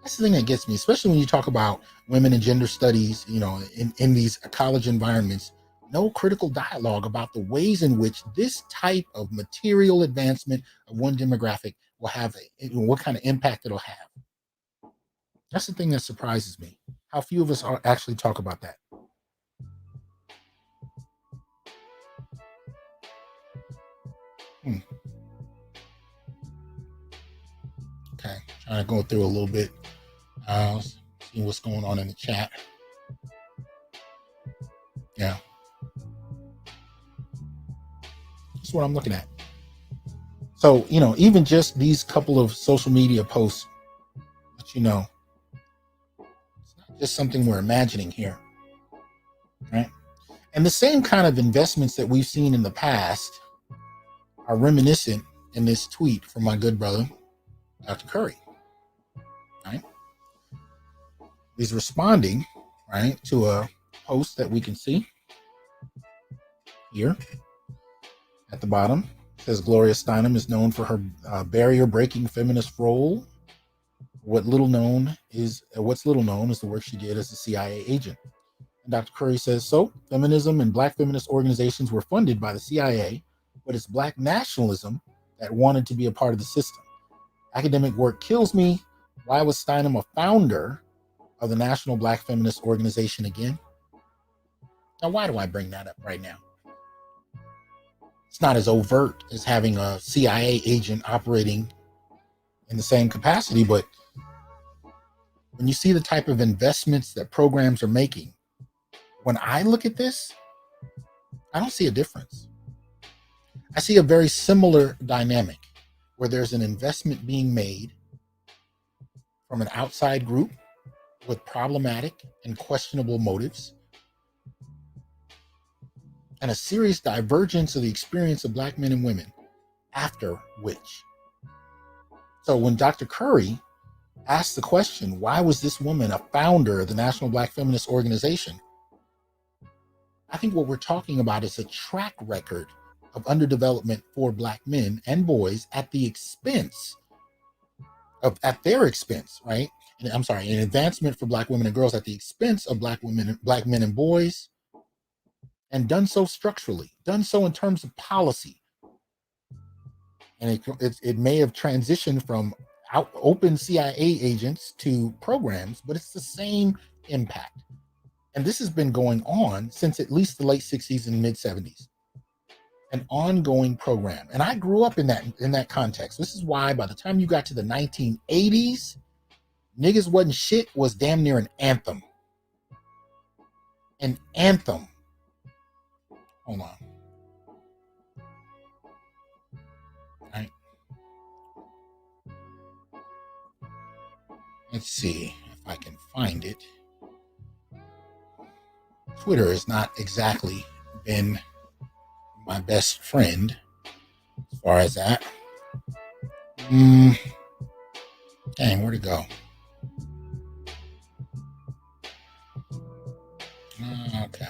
That's the thing that gets me, especially when you talk about women and gender studies, in these college environments. No critical dialogue about the ways in which this type of material advancement of one demographic will have, what kind of impact it'll have. That's the thing that surprises me. How few of us actually talk about that. Okay, trying to go through a little bit, see what's going on in the chat. Yeah, that's what I'm looking at. So, even just these couple of social media posts, but it's not just something we're imagining here, right? And the same kind of investments that we've seen in the past are reminiscent in this tweet from my good brother, Dr. Curry, right? He's responding, right, to a post that we can see here at the bottom. It says Gloria Steinem is known for her barrier-breaking feminist role. What's little known is the work she did as a CIA agent. And Dr. Curry says, so feminism and Black feminist organizations were funded by the CIA, but it's Black nationalism that wanted to be a part of the system. Academic work kills me. Why was Steinem a founder of the National Black Feminist Organization again? Now, why do I bring that up right now? It's not as overt as having a CIA agent operating in the same capacity, but when you see the type of investments that programs are making, when I look at this, I don't see a difference. I see a very similar dynamic where there's an investment being made from an outside group with problematic and questionable motives, and a serious divergence of the experience of Black men and women after which. So when Dr. Curry asked the question, why was this woman a founder of the National Black Feminist Organization? I think what we're talking about is a track record of underdevelopment for Black men and boys at their expense, right? And I'm sorry, an advancement for Black women and girls at the expense of Black men and boys, and done so structurally, done so in terms of policy. And it may have transitioned from open CIA agents to programs, but it's the same impact. And this has been going on since at least the late 60s and mid 70s. An ongoing program. And I grew up in that context. This is why by the time you got to the 1980s, niggas wasn't shit was damn near an anthem. An anthem. Hold on. All right. Let's see if I can find it. Twitter has not exactly been my best friend as far as that. Dang, where'd it go? Okay.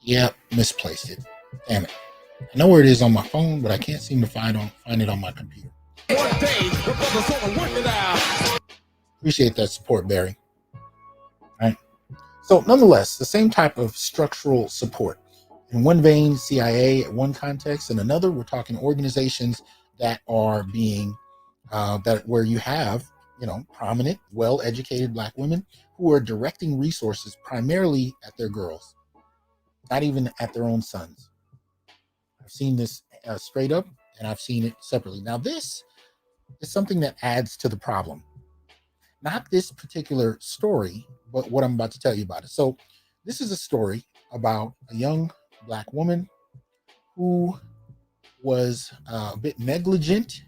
Yep, misplaced it. Damn it. I know where it is on my phone, but I can't seem to find it on my computer. Appreciate that support, Barry. All right. So nonetheless, the same type of structural support. In one vein, CIA at one context, in another, we're talking organizations that are being where you have, prominent, well-educated Black women who are directing resources primarily at their girls, not even at their own sons. I've seen this straight up, and I've seen it separately. Now, this is something that adds to the problem. Not this particular story, but what I'm about to tell you about it. So, this is a story about a young Black woman who was a bit negligent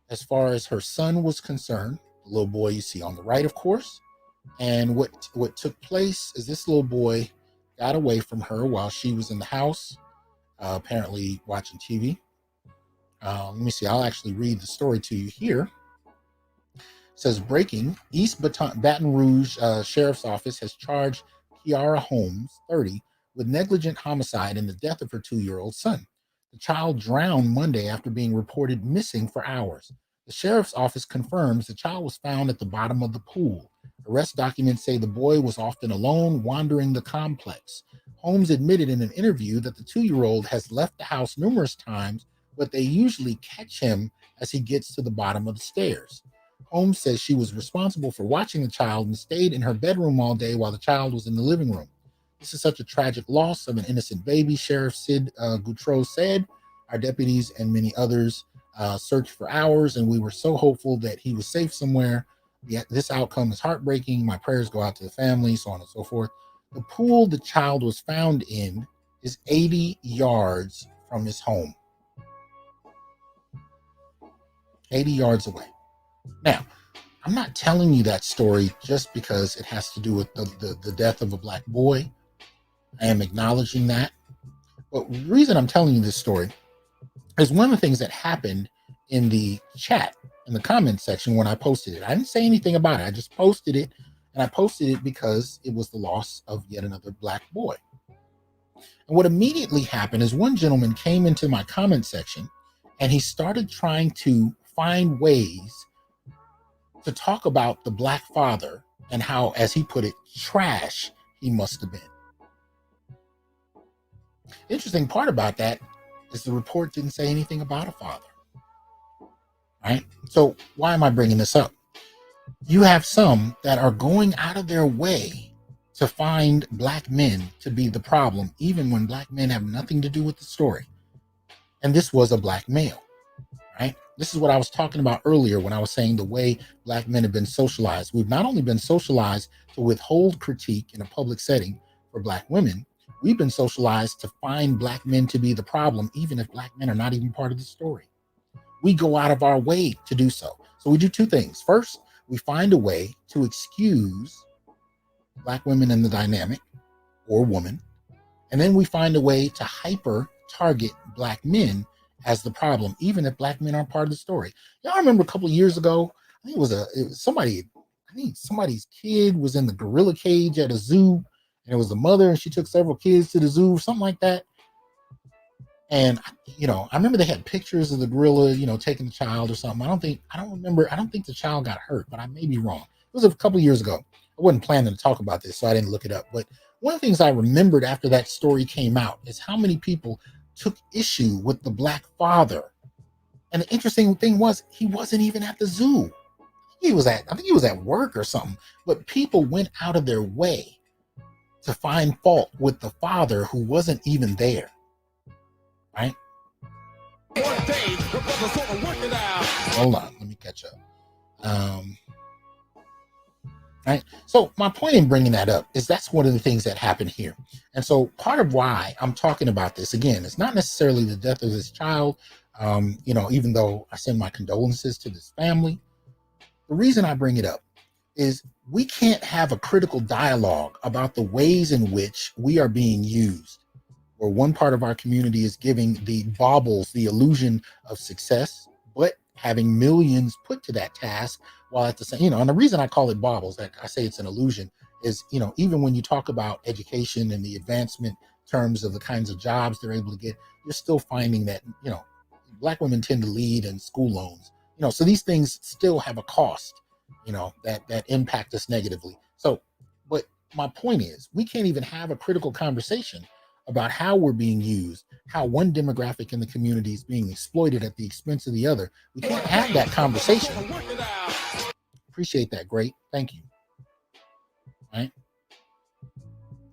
as far as her son was concerned. The little boy you see on the right, of course. And what took place is this little boy got away from her while she was in the house, apparently watching TV. Let me see. I'll actually read the story to you here. It says, breaking, East Baton Rouge Sheriff's Office has charged Kiara Holmes, 30, with negligent homicide in the death of her 2-year-old son. The child drowned Monday after being reported missing for hours. The sheriff's office confirms the child was found at the bottom of the pool. Arrest documents say the boy was often alone, wandering the complex. Holmes admitted in an interview that the 2-year-old has left the house numerous times, but they usually catch him as he gets to the bottom of the stairs. Holmes says she was responsible for watching the child and stayed in her bedroom all day while the child was in the living room. This is such a tragic loss of an innocent baby, Sheriff Sid Goutreau said. Our deputies and many others searched for hours, and we were so hopeful that he was safe somewhere. Yet this outcome is heartbreaking. My prayers go out to the family, so on and so forth. The pool the child was found in is 80 yards from his home. 80 yards away. Now, I'm not telling you that story just because it has to do with the death of a Black boy. I am acknowledging that. But the reason I'm telling you this story is one of the things that happened in the chat, in the comment section when I posted it. I didn't say anything about it. I just posted it, and I posted it because it was the loss of yet another Black boy. And what immediately happened is one gentleman came into my comment section, and he started trying to find ways to talk about the Black father and how, as he put it, trash he must have been. The interesting part about that is the report didn't say anything about a father. Right? So why am I bringing this up? You have some that are going out of their way to find Black men to be the problem, even when Black men have nothing to do with the story. And this was a Black male. Right? This is what I was talking about earlier when I was saying the way Black men have been socialized. We've not only been socialized to withhold critique in a public setting for Black women, we've been socialized to find Black men to be the problem, even if Black men are not even part of the story. We go out of our way to do so. So we do two things. First, we find a way to excuse Black women in the dynamic, or woman, and then we find a way to hyper target Black men as the problem, even if Black men aren't part of the story. Y'all remember a couple of years ago, I think it was somebody's kid was in the gorilla cage at a zoo, and it was the mother, and she took several kids to the zoo, something like that. And I remember they had pictures of the gorilla, taking the child or something. I don't think the child got hurt, but I may be wrong. It was a couple of years ago. I wasn't planning to talk about this, so I didn't look it up. But one of the things I remembered after that story came out is how many people took issue with the Black father. And the interesting thing was, he wasn't even at the zoo. I think he was at work or something. But people went out of their way to find fault with the father who wasn't even there. Right? Hold on, let me catch up. Right. So my point in bringing that up is that's one of the things that happened here. And so part of why I'm talking about this, again, it's not necessarily the death of this child, even though I send my condolences to this family. The reason I bring it up is we can't have a critical dialogue about the ways in which we are being used, where one part of our community is giving the baubles the illusion of success, but having millions put to that task, while at the same, and the reason I call it baubles, that I say it's an illusion, is, even when you talk about education and the advancement terms of the kinds of jobs they're able to get, you're still finding that, Black women tend to lead in school loans, so these things still have a cost, that impact us negatively. So, but my point is, we can't even have a critical conversation about how we're being used, how one demographic in the community is being exploited at the expense of the other. We can't have that conversation. Appreciate that. Great. Thank you. Right.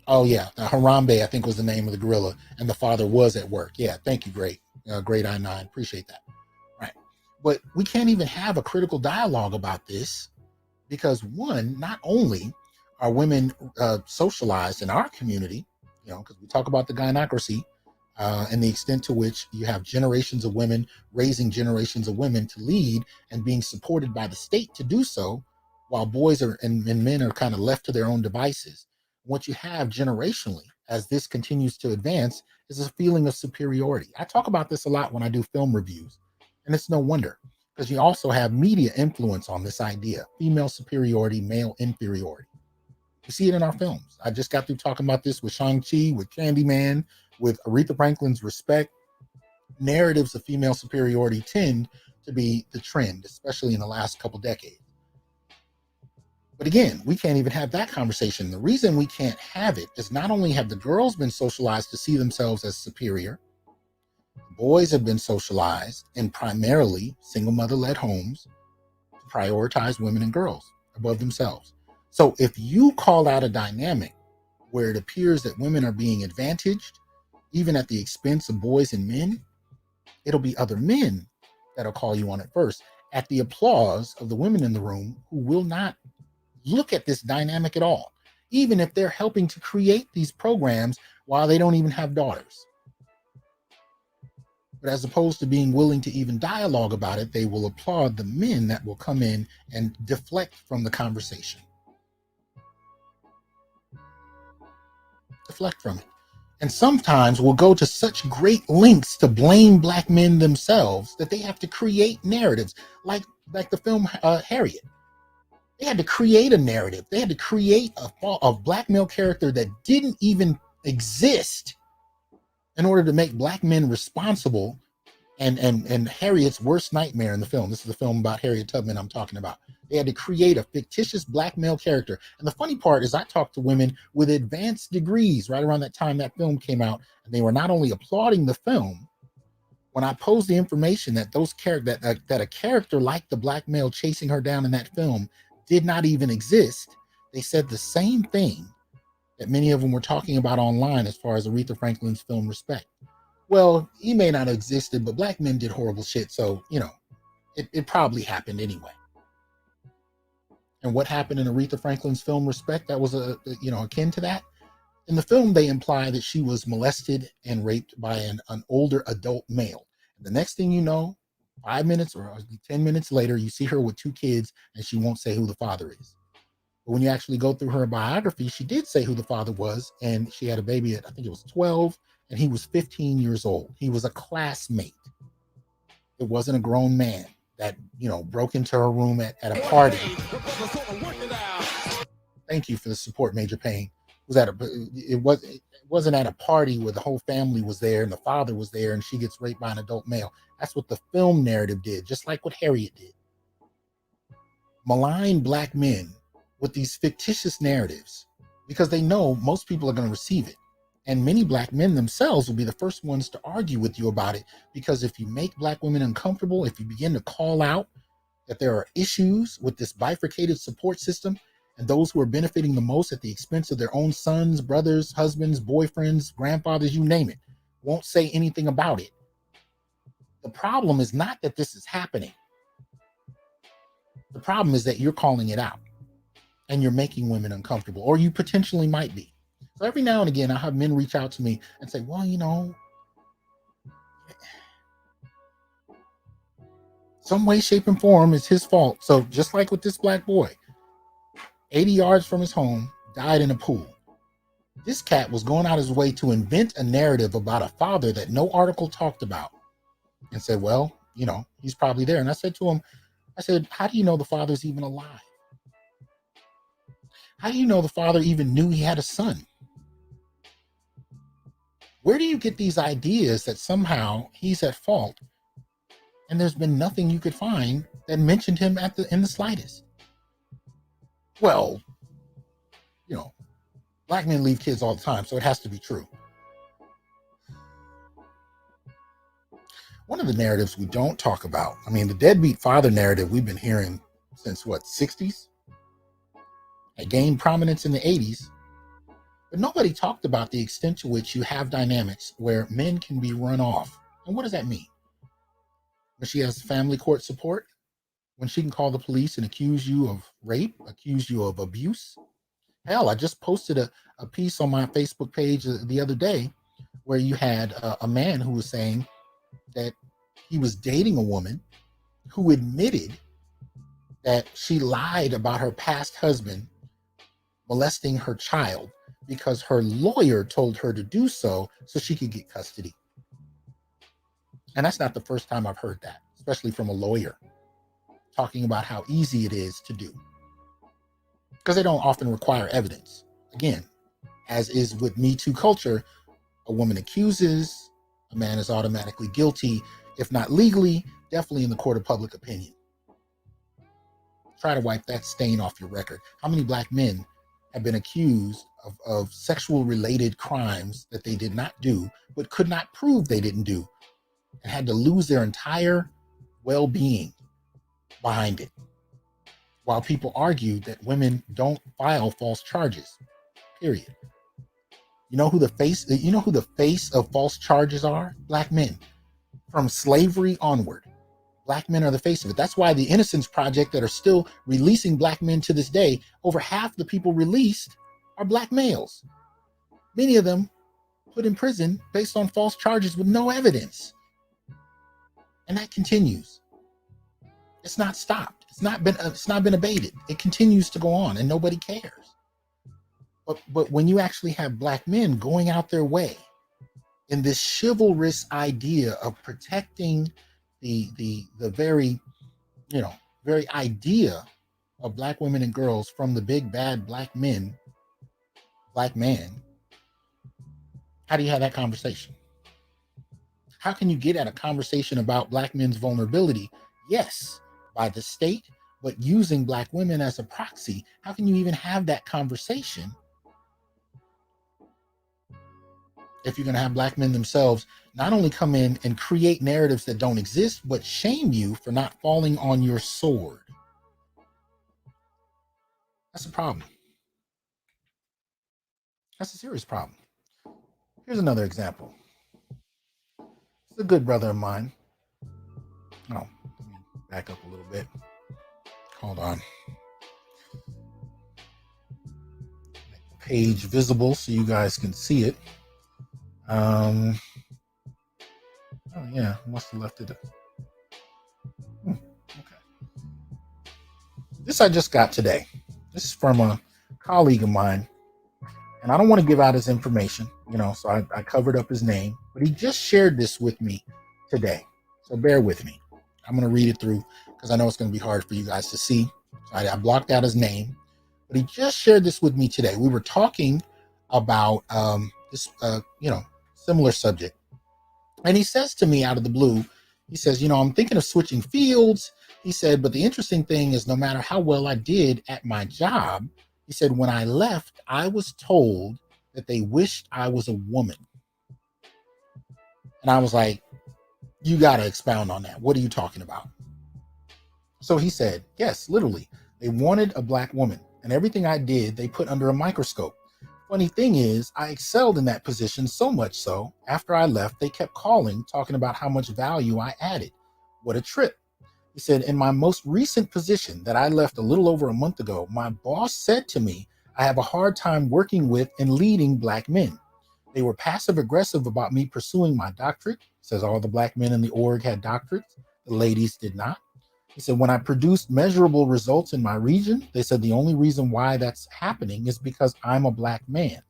Oh, yeah. Harambe, I think, was the name of the gorilla, and the father was at work. Yeah. Thank you. Great. Great I9. Appreciate that. Right. But we can't even have a critical dialogue about this because, one, not only are women socialized in our community, because we talk about the gynarchy and the extent to which you have generations of women raising generations of women to lead and being supported by the state to do so, while boys and men are kind of left to their own devices. What you have generationally as this continues to advance is a feeling of superiority. I talk about this a lot when I do film reviews, and it's no wonder, because you also have media influence on this idea: female superiority, male inferiority. You see it in our films. I just got through talking about this with Shang-Chi, with Candyman, with Aretha Franklin's Respect. Narratives of female superiority tend to be the trend, especially in the last couple decades. But again, we can't even have that conversation. The reason we can't have it is not only have the girls been socialized to see themselves as superior, boys have been socialized in primarily single mother-led homes to prioritize women and girls above themselves. So if you call out a dynamic where it appears that women are being advantaged, even at the expense of boys and men, it'll be other men that'll call you on it first, at the applause of the women in the room who will not look at this dynamic at all, even if they're helping to create these programs while they don't even have daughters. But as opposed to being willing to even dialogue about it, they will applaud the men that will come in and deflect from the conversation. Deflect from it. And sometimes will go to such great lengths to blame Black men themselves that they have to create narratives like the film Harriet. They had to create a narrative. They had to create a Black male character that didn't even exist in order to make Black men responsible. And Harriet's worst nightmare in the film. This is the film about Harriet Tubman I'm talking about. They had to create a fictitious Black male character. And the funny part is I talked to women with advanced degrees right around that time that film came out, and they were not only applauding the film, when I posed the information that that a character like the Black male chasing her down in that film did not even exist, they said the same thing that many of them were talking about online as far as Aretha Franklin's film Respect. Well, he may not have existed, but Black men did horrible shit, so it probably happened anyway. And what happened in Aretha Franklin's film Respect that was akin to that? In the film, they imply that she was molested and raped by an older adult male. And the next thing you know, 5 minutes or 10 minutes later, you see her with 2 kids, and she won't say who the father is. But when you actually go through her biography, she did say who the father was, and she had a baby at, I think it was 12, and he was 15 years old. He was a classmate. It wasn't a grown man that, broke into her room at a party. Thank you for the support, Major Payne. It wasn't at a party where the whole family was there and the father was there and she gets raped by an adult male. That's what the film narrative did, just like what Harriet did. Malign Black men with these fictitious narratives because they know most people are going to receive it. And many Black men themselves will be the first ones to argue with you about it, because if you make Black women uncomfortable, if you begin to call out that there are issues with this bifurcated support system, and those who are benefiting the most at the expense of their own sons, brothers, husbands, boyfriends, grandfathers, you name it, won't say anything about it. The problem is not that this is happening. The problem is that you're calling it out and you're making women uncomfortable, or you potentially might be. So every now and again, I have men reach out to me and say, well, some way, shape, and form is his fault. So just like with this Black boy, 80 yards from his home, died in a pool. This cat was going out his way to invent a narrative about a father that no article talked about, and said, well, he's probably there. And I said to him, how do you know the father's even alive? How do you know the father even knew he had a son? Where do you get these ideas that somehow he's at fault, and there's been nothing you could find that mentioned him in the slightest? Well, black men leave kids all the time, so it has to be true. One of the narratives we don't talk about, the deadbeat father narrative we've been hearing since 60s? It gained prominence in the 80s, but nobody talked about the extent to which you have dynamics where men can be run off. And what does that mean? When she has family court support, when she can call the police and accuse you of rape, accuse you of abuse. Hell, I just posted a piece on my Facebook page the other day where you had a man who was saying that he was dating a woman who admitted that she lied about her past husband molesting her child because her lawyer told her to do so she could get custody. And that's not the first time I've heard that, especially from a lawyer, talking about how easy it is to do, because they don't often require evidence. Again, as is with Me Too culture, a woman accuses, a man is automatically guilty, if not legally, definitely in the court of public opinion. Try to wipe that stain off your record. How many black men have been accused of sexual related crimes that they did not do, but could not prove they didn't do, and had to lose their entire well-being behind it, while people argue that women don't file false charges, period. You know who the face of false charges are? Black men. From slavery onward, black men are the face of it. That's why the Innocence Project that are still releasing black men to this day, over half the people released are black males. Many of them put in prison based on false charges with no evidence. And that continues. It's not stopped. It's not been abated. It continues to go on and nobody cares. But when you actually have black men going out their way in this chivalrous idea of protecting the very idea of black women and girls from the big bad black man, how do you have that conversation? How can you get at a conversation about black men's vulnerability? Yes, by the state, but using black women as a proxy. How can you even have that conversation if you're going to have black men themselves not only come in and create narratives that don't exist, but shame you for not falling on your sword? That's a problem. That's a serious problem. Here's another example. It's a good brother of mine. Oh, let me back up a little bit. Hold on. Make the page visible so you guys can see it. Oh yeah, must have left it. Okay. This I just got today. This is from a colleague of mine, and I don't want to give out his information, so I covered up his name, but he just shared this with me today. So bear with me. I'm going to read it through because I know it's going to be hard for you guys to see. So I blocked out his name, but he just shared this with me today. We were talking about this, similar subject. And he says to me out of the blue, he says, I'm thinking of switching fields. He said, but the interesting thing is no matter how well I did at my job, he said, when I left, I was told that they wished I was a woman. And I was like, you got to expound on that. What are you talking about? So he said, yes, literally, they wanted a black woman, and everything I did, they put under a microscope. Funny thing is, I excelled in that position so much so, after I left, they kept calling, talking about how much value I added. What a trip. He said, in my most recent position that I left a little over a month ago, my boss said to me, I have a hard time working with and leading black men. They were passive aggressive about me pursuing my doctorate. He says all the black men in the org had doctorates. The ladies did not. He said, when I produced measurable results in my region, they said the only reason why that's happening is because I'm a black man.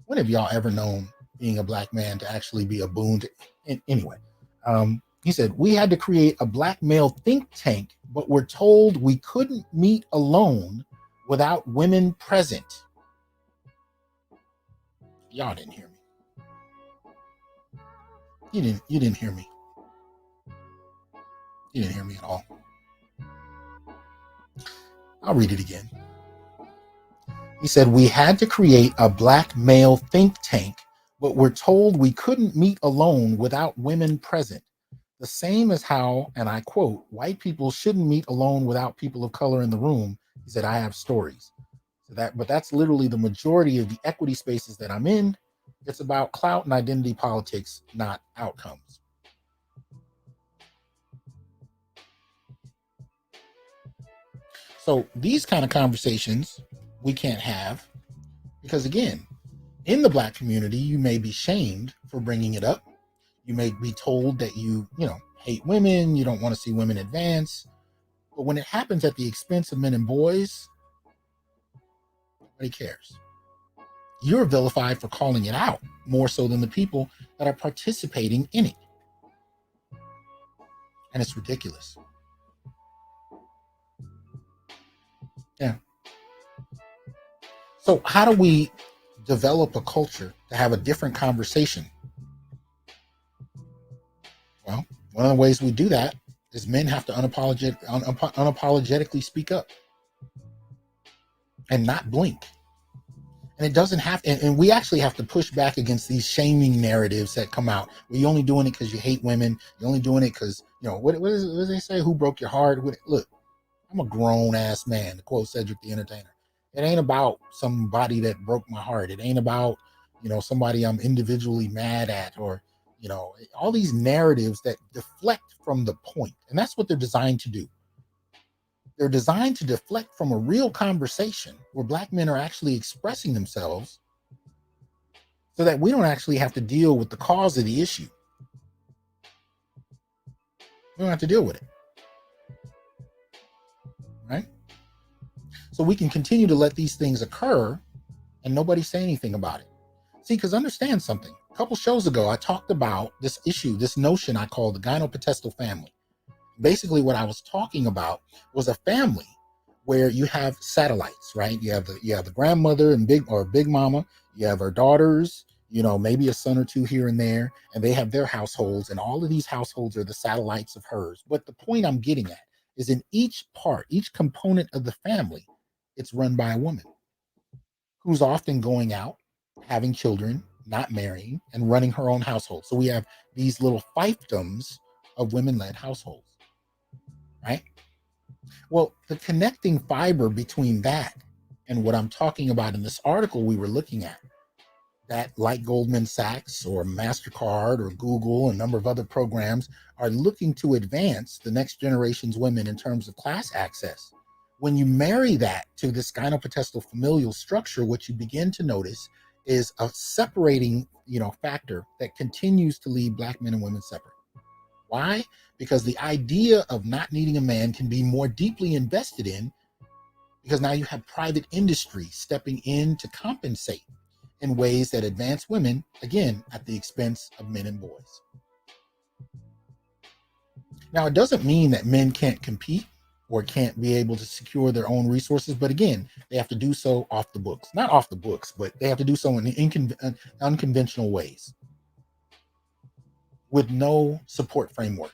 When have y'all ever known being a black man to actually be a boon to, anyway? He said, we had to create a black male think tank, but we're told we couldn't meet alone without women present. Y'all didn't hear me. You didn't hear me. You didn't hear me at all. I'll read it again. He said, we had to create a black male think tank, but we're told we couldn't meet alone without women present. The same as how, and I quote, white people shouldn't meet alone without people of color in the room. He said, I have stories. But that's literally the majority of the equity spaces that I'm in. It's about clout and identity politics, not outcomes. So these kind of conversations we can't have because, again, in the black community, you may be shamed for bringing it up. You may be told that you hate women, you don't want to see women advance. But when it happens at the expense of men and boys, nobody cares. You're vilified for calling it out more so than the people that are participating in it. And it's ridiculous. Yeah. So how do we develop a culture to have a different conversation? Well, one of the ways we do that is men have to unapologetically speak up and not blink. And it doesn't have, and we actually have to push back against these shaming narratives that come out. Well, you're only doing it because you hate women. You're only doing it because, what do they say? Who broke your heart? Look, I'm a grown ass man, to quote Cedric the Entertainer. It ain't about somebody that broke my heart. It ain't about, somebody I'm individually mad at, or, all these narratives that deflect from the point. And that's what they're designed to do. They're designed to deflect from a real conversation where black men are actually expressing themselves so that we don't actually have to deal with the cause of the issue. We don't have to deal with it. Right? So we can continue to let these things occur and nobody say anything about it. See, because understand something. A couple shows ago, I talked about this issue, this notion I call the gynopaestal family. Basically, what I was talking about was a family where you have satellites, right? You have the grandmother and big mama. You have her daughters, maybe a son or two here and there, and they have their households, and all of these households are the satellites of hers. But the point I'm getting at is in each component of the family, it's run by a woman who's often going out, having children, not marrying, and running her own household. So we have these little fiefdoms of women-led households. Right? Well, the connecting fiber between that and what I'm talking about in this article we were looking at, that like Goldman Sachs or MasterCard or Google and a number of other programs are looking to advance the next generation's women in terms of class access. When you marry that to this gynopaestal familial structure, what you begin to notice is a separating, factor that continues to leave black men and women separate. Why? Because the idea of not needing a man can be more deeply invested in, because now you have private industry stepping in to compensate in ways that advance women, again, at the expense of men and boys. Now, it doesn't mean that men can't compete or can't be able to secure their own resources, but again, they have to do so off the books. Not off the books, but they have to do so in unconventional ways with no support framework.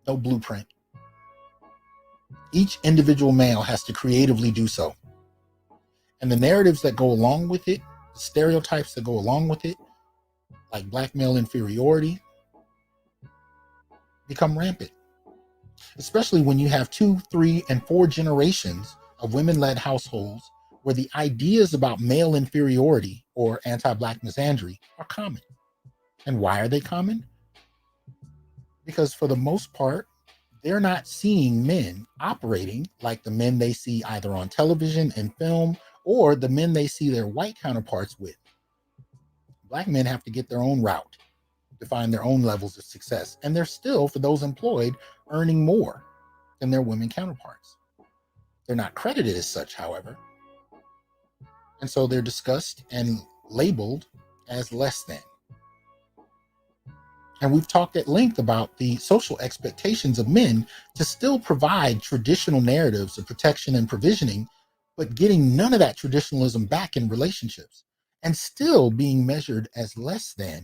No blueprint. Each individual male has to creatively do so. And the narratives that go along with it, the stereotypes that go along with it, like black male inferiority, become rampant. Especially when you have 2, 3, and 4 generations of women-led households where the ideas about male inferiority or anti-black misandry are common. And why are they common? Because for the most part, they're not seeing men operating like the men they see either on television and film or the men they see their white counterparts with. Black men have to get their own route to find their own levels of success. And they're still, for those employed, earning more. than their women counterparts. They're not credited as such, however, and so they're discussed and labeled as less than. And we've talked at length about the social expectations of men to still provide traditional narratives of protection and provisioning, but getting none of that traditionalism back in relationships and still being measured as less than,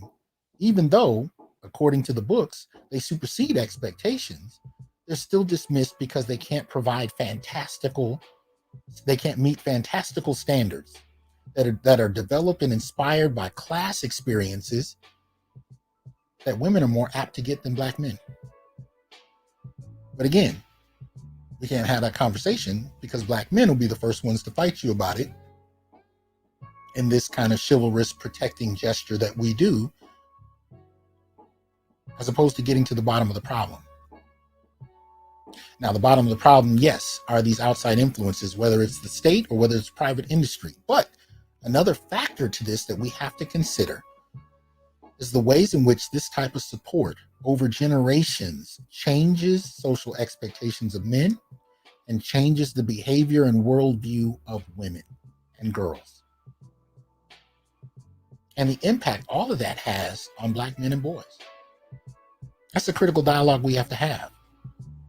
even though, according to the books, they supersede expectations. They're still dismissed because they can't meet fantastical standards that are developed and inspired by class experiences that women are more apt to get than black men. But again, we can't have that conversation because black men will be the first ones to fight you about it in this kind of chivalrous protecting gesture that we do, as opposed to getting to the bottom of the problem. Now, the bottom of the problem, yes, are these outside influences, whether it's the state or whether it's private industry. But another factor to this that we have to consider is the ways in which this type of support over generations changes social expectations of men and changes the behavior and worldview of women and girls. And the impact all of that has on black men and boys. That's a critical dialogue we have to have.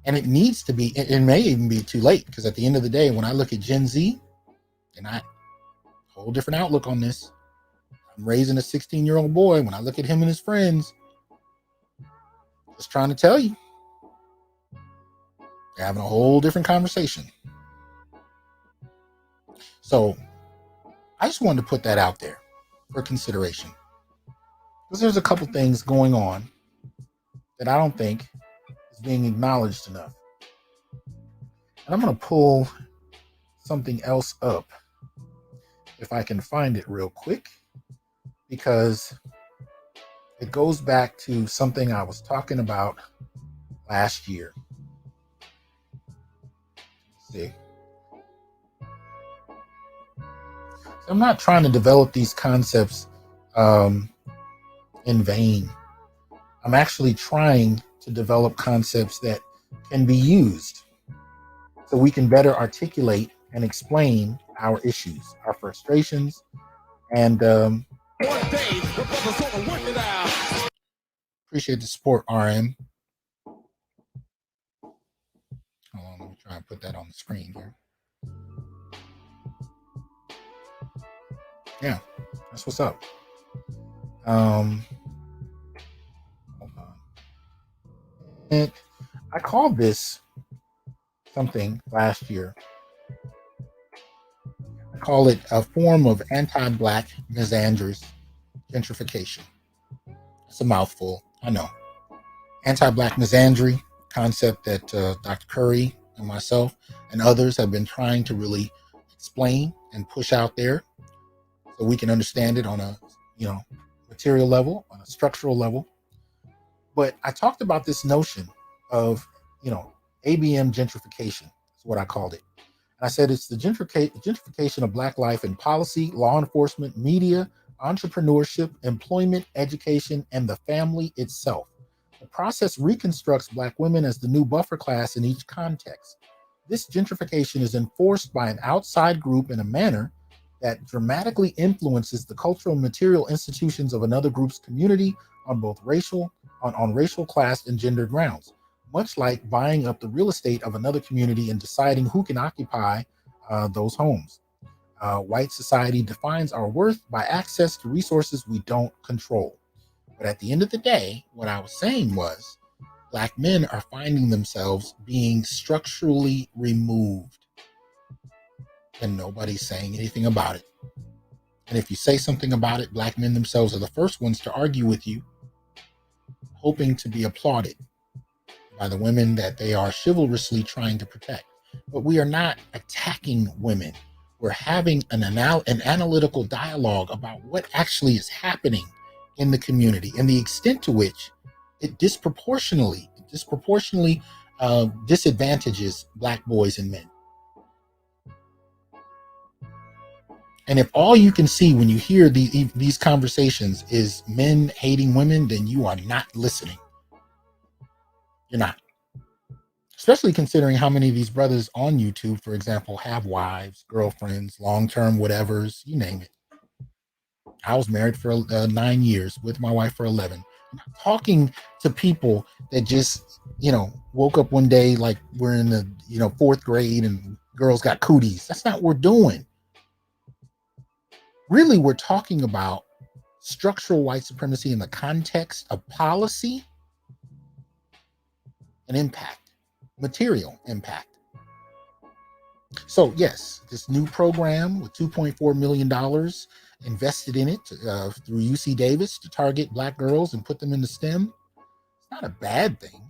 And it needs to be, it may even be too late, because at the end of the day, when I look at Gen Z, and I whole different outlook on this. I'm raising a 16-year-old boy. When I look at him and his friends, just trying to tell you, they're having a whole different conversation. So I just wanted to put that out there for consideration, because there's a couple things going on that I don't think is being acknowledged enough. And I'm going to pull something else up if I can find it real quick, because it goes back to something I was talking about last year. Let's see. So I'm not trying to develop these concepts in vain. I'm actually trying to develop concepts that can be used so we can better articulate and explain our issues, our frustrations, and appreciate the support, RM. Hold on, let me try and put that on the screen here. Yeah, that's what's up. Hold on. And I called this something last year. I call it a form of anti-black misandry, gentrification. It's a mouthful, I know. Anti-black misandry, concept that Dr. Curry and myself and others have been trying to really explain and push out there so we can understand it on a material level, on a structural level. But I talked about this notion of ABM gentrification is what I called it. And I said it's the gentrification of black life in policy, law enforcement, media, entrepreneurship, employment, education, and the family itself. The process reconstructs black women as the new buffer class in each context. This gentrification is enforced by an outside group in a manner that dramatically influences the cultural and material institutions of another group's community on both racial, class, and gender grounds, much like buying up the real estate of another community and deciding who can occupy those homes. White society defines our worth by access to resources we don't control. But at the end of the day, what I was saying was black men are finding themselves being structurally removed, and nobody's saying anything about it. And if you say something about it, black men themselves are the first ones to argue with you, hoping to be applauded by the women that they are chivalrously trying to protect. But we are not attacking women. We're having an analytical dialogue about what actually is happening in the community and the extent to which it disproportionately disadvantages black boys and men. And if all you can see when you hear these conversations is men hating women, then you are not listening. You're not. Especially considering how many of these brothers on YouTube, for example, have wives, girlfriends, long-term whatevers, you name it. I was married for 9 years, with my wife for 11. I'm not talking to people that just, woke up one day like we're in the, fourth grade and girls got cooties. That's not what we're doing. Really, we're talking about structural white supremacy in the context of policy and impact, material impact. So, yes, this new program with $2.4 million invested in it through UC Davis to target Black girls and put them into STEM, it's not a bad thing.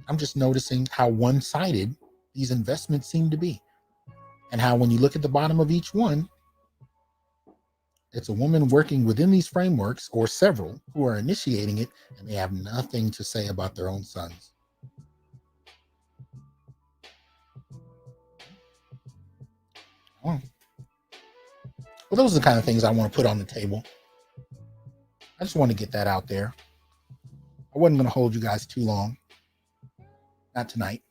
I'm just noticing how one-sided these investments seem to be. And how when you look at the bottom of each one, it's a woman working within these frameworks, or several, who are initiating it, and they have nothing to say about their own sons. Well, those are the kind of things I want to put on the table. I just want to get that out there. I wasn't going to hold you guys too long. Not tonight.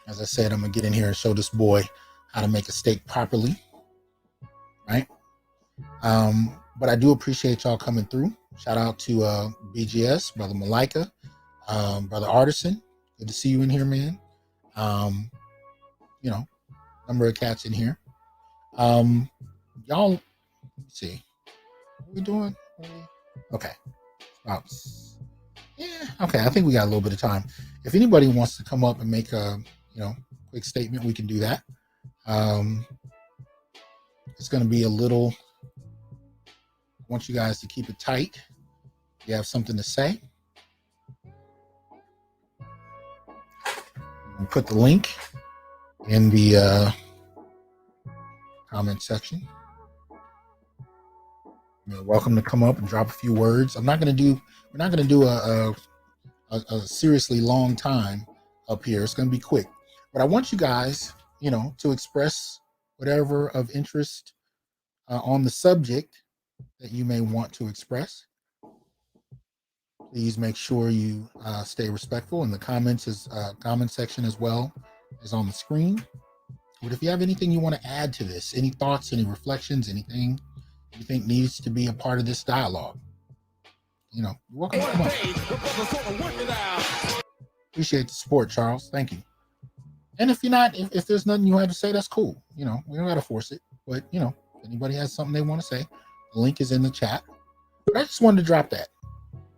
As I said, I'm going to get in here and show this boy how to make a steak properly. Right? But I do appreciate y'all coming through. Shout out to BGS, Brother Malika, Brother Artisan. Good to see you in here, man. Number of cats in here. Y'all, let's see. What are we doing? Okay. Okay. I think we got a little bit of time. If anybody wants to come up and make a, quick statement, we can do that. It's going to be a little, I want you guys to keep it tight. If you have something to say, and put the link in the comment section. You're welcome to come up and drop a few words. We're not going to do a seriously long time up here. It's going to be quick, but I want you guys, to express whatever of interest on the subject that you may want to express. Please make sure you stay respectful, and the comment section as well is on the screen. But if you have anything you want to add to this, any thoughts, any reflections, anything you think needs to be a part of this dialogue, you're welcome to come up. Appreciate the support, Charles. Thank you. And if you're not, if there's nothing you have to say, that's cool. We don't got to force it. But, if anybody has something they want to say, the link is in the chat. But I just wanted to drop that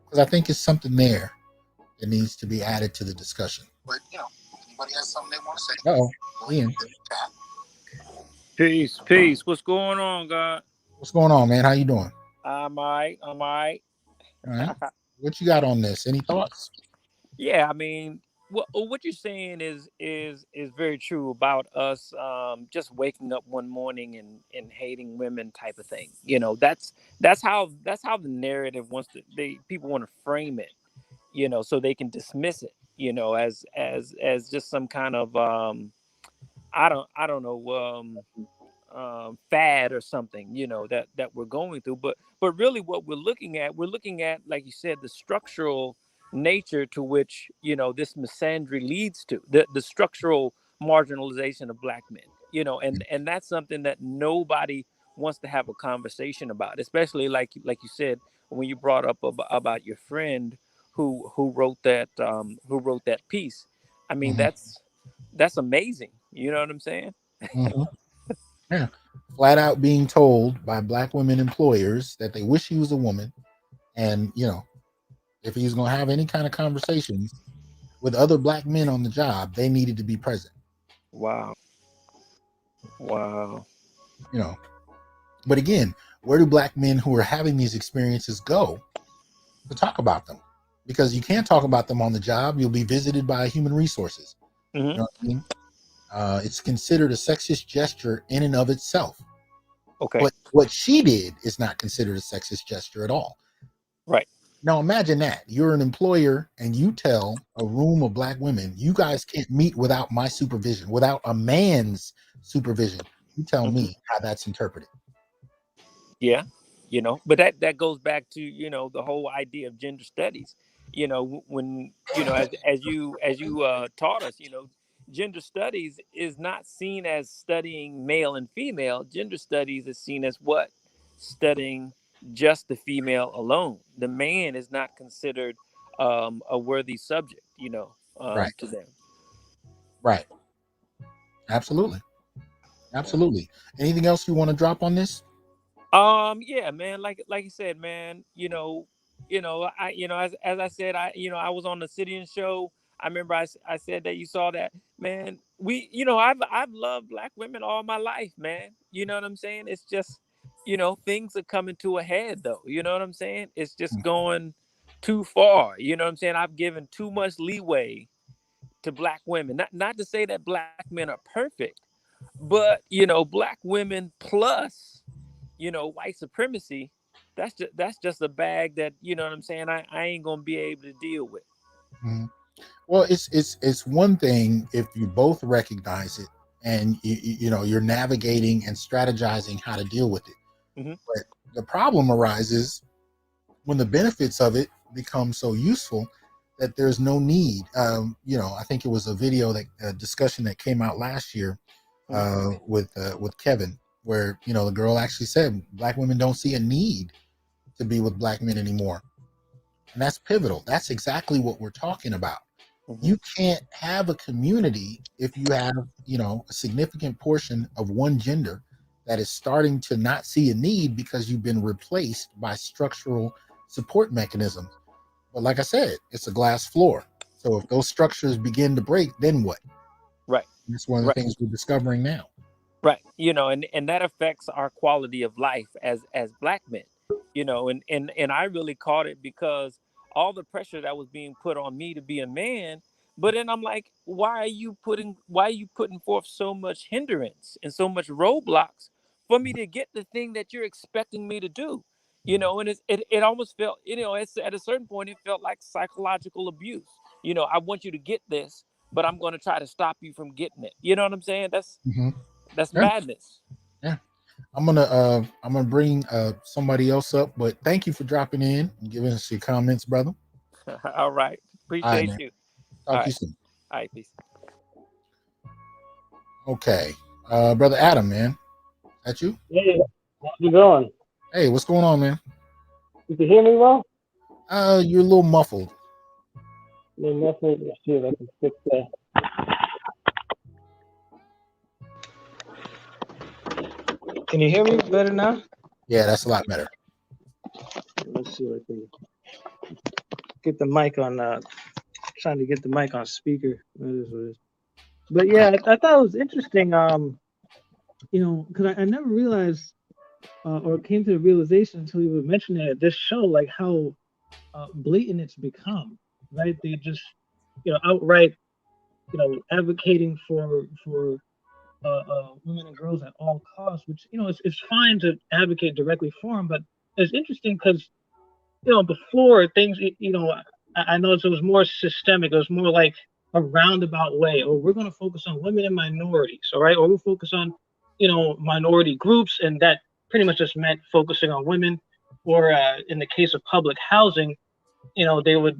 because I think it's something there that needs to be added to the discussion. But, if anybody has something they want to say. Uh-oh, Ian. Peace. What's going on, God? What's going on, man? How you doing? I'm all right. All right. What you got on this? Any thoughts? Yeah, I mean, what you're saying is very true about us just waking up one morning and hating women type of thing. That's how the narrative wants to people want to frame it, so they can dismiss it, as just some kind of I don't know fad or something, that we're going through. But really what we're looking at, like you said, the structural nature to which, this misandry leads to, the structural marginalization of Black men, and that's something that nobody wants to have a conversation about, especially like you said, when you brought up about your friend who wrote that piece. I mean, that's amazing. You know what I'm saying? Mm-hmm. Yeah. Flat out being told by Black women employers that they wish he was a woman. And, if he was going to have any kind of conversations with other Black men on the job, they needed to be present. Wow. But again, where do Black men who are having these experiences go to talk about them? Because you can't talk about them on the job. You'll be visited by human resources. Mm-hmm. You know what I mean? It's considered a sexist gesture in and of itself. Okay. But what she did is not considered a sexist gesture at all. Right. Now imagine that. You're an employer and you tell a room of Black women, you guys can't meet without my supervision, without a man's supervision. You tell me how that's interpreted. Yeah. But that goes back to, the whole idea of gender studies, when as you taught us, gender studies is not seen as studying male and female. Gender studies is seen as what? Studying just the female alone. The man is not considered a worthy subject, Right. to them. Right. Absolutely. Absolutely. Anything else you want to drop on this? Yeah, man, like you said, man, as I said, I was on the City and Show. I remember I said that you saw that, man. I've loved black women all my life, man. You know what I'm saying? It's just, things are coming to a head though. You know what I'm saying? It's just going too far. You know what I'm saying? I've given too much leeway to black women. Not to say that black men are perfect, but black women plus white supremacy, that's just a bag that, what I'm saying, I ain't gonna be able to deal with. Mhm. Well, it's one thing if you both recognize it and you're navigating and strategizing how to deal with it. Hmm. But the problem arises when the benefits of it become so useful that there's no need. I think it was a video that a discussion that came out last year with Kevin, where the girl actually said black women don't see a need to be with black men anymore, and that's pivotal. That's exactly what we're talking about. Hmm. You can't have a community if you have a significant portion of one gender that is starting to not see a need because you've been replaced by structural support mechanisms. But like I said, it's a glass floor. So if those structures begin to break, then what? Right. And that's one of the Right. things we're discovering now. Right. And that affects our quality of life as black men. And I really caught it because all the pressure that was being put on me to be a man, but then I'm like, why are you putting forth so much hindrance and so much roadblocks for me to get the thing that you're expecting me to do? And it almost felt, it's at a certain point it felt like psychological abuse. I want you to get this, but I'm going to try to stop you from getting it. You know what I'm saying? That's Mm-hmm. that's Yeah, madness. yeah. I'm gonna bring somebody else up, but thank you for dropping in and giving us your comments, brother. All right. All right, Appreciate man. you. All Talk to you right. soon. All right. Peace. Okay, brother Adam, man, that you? Hey, how's it going? Hey, what's going on, man? You can hear me well? You're a little muffled. Then definitely see if I can fix that. Can you hear me better now? Yeah, that's a lot better. Let's see if I can get the mic on. Trying to get the mic on speaker. That is what it is. But yeah, I thought it was interesting. Because I never realized or came to the realization until you were mentioning it at this show, like how blatant it's become. Right? They just, outright, advocating for women and girls at all costs, which it's fine to advocate directly for them, but it's interesting because before things, I know it was more systemic. It was more like a roundabout way, or we're going to focus on women and minorities, all right, or we'll focus on minority groups, and that pretty much just meant focusing on women, or in the case of public housing, they would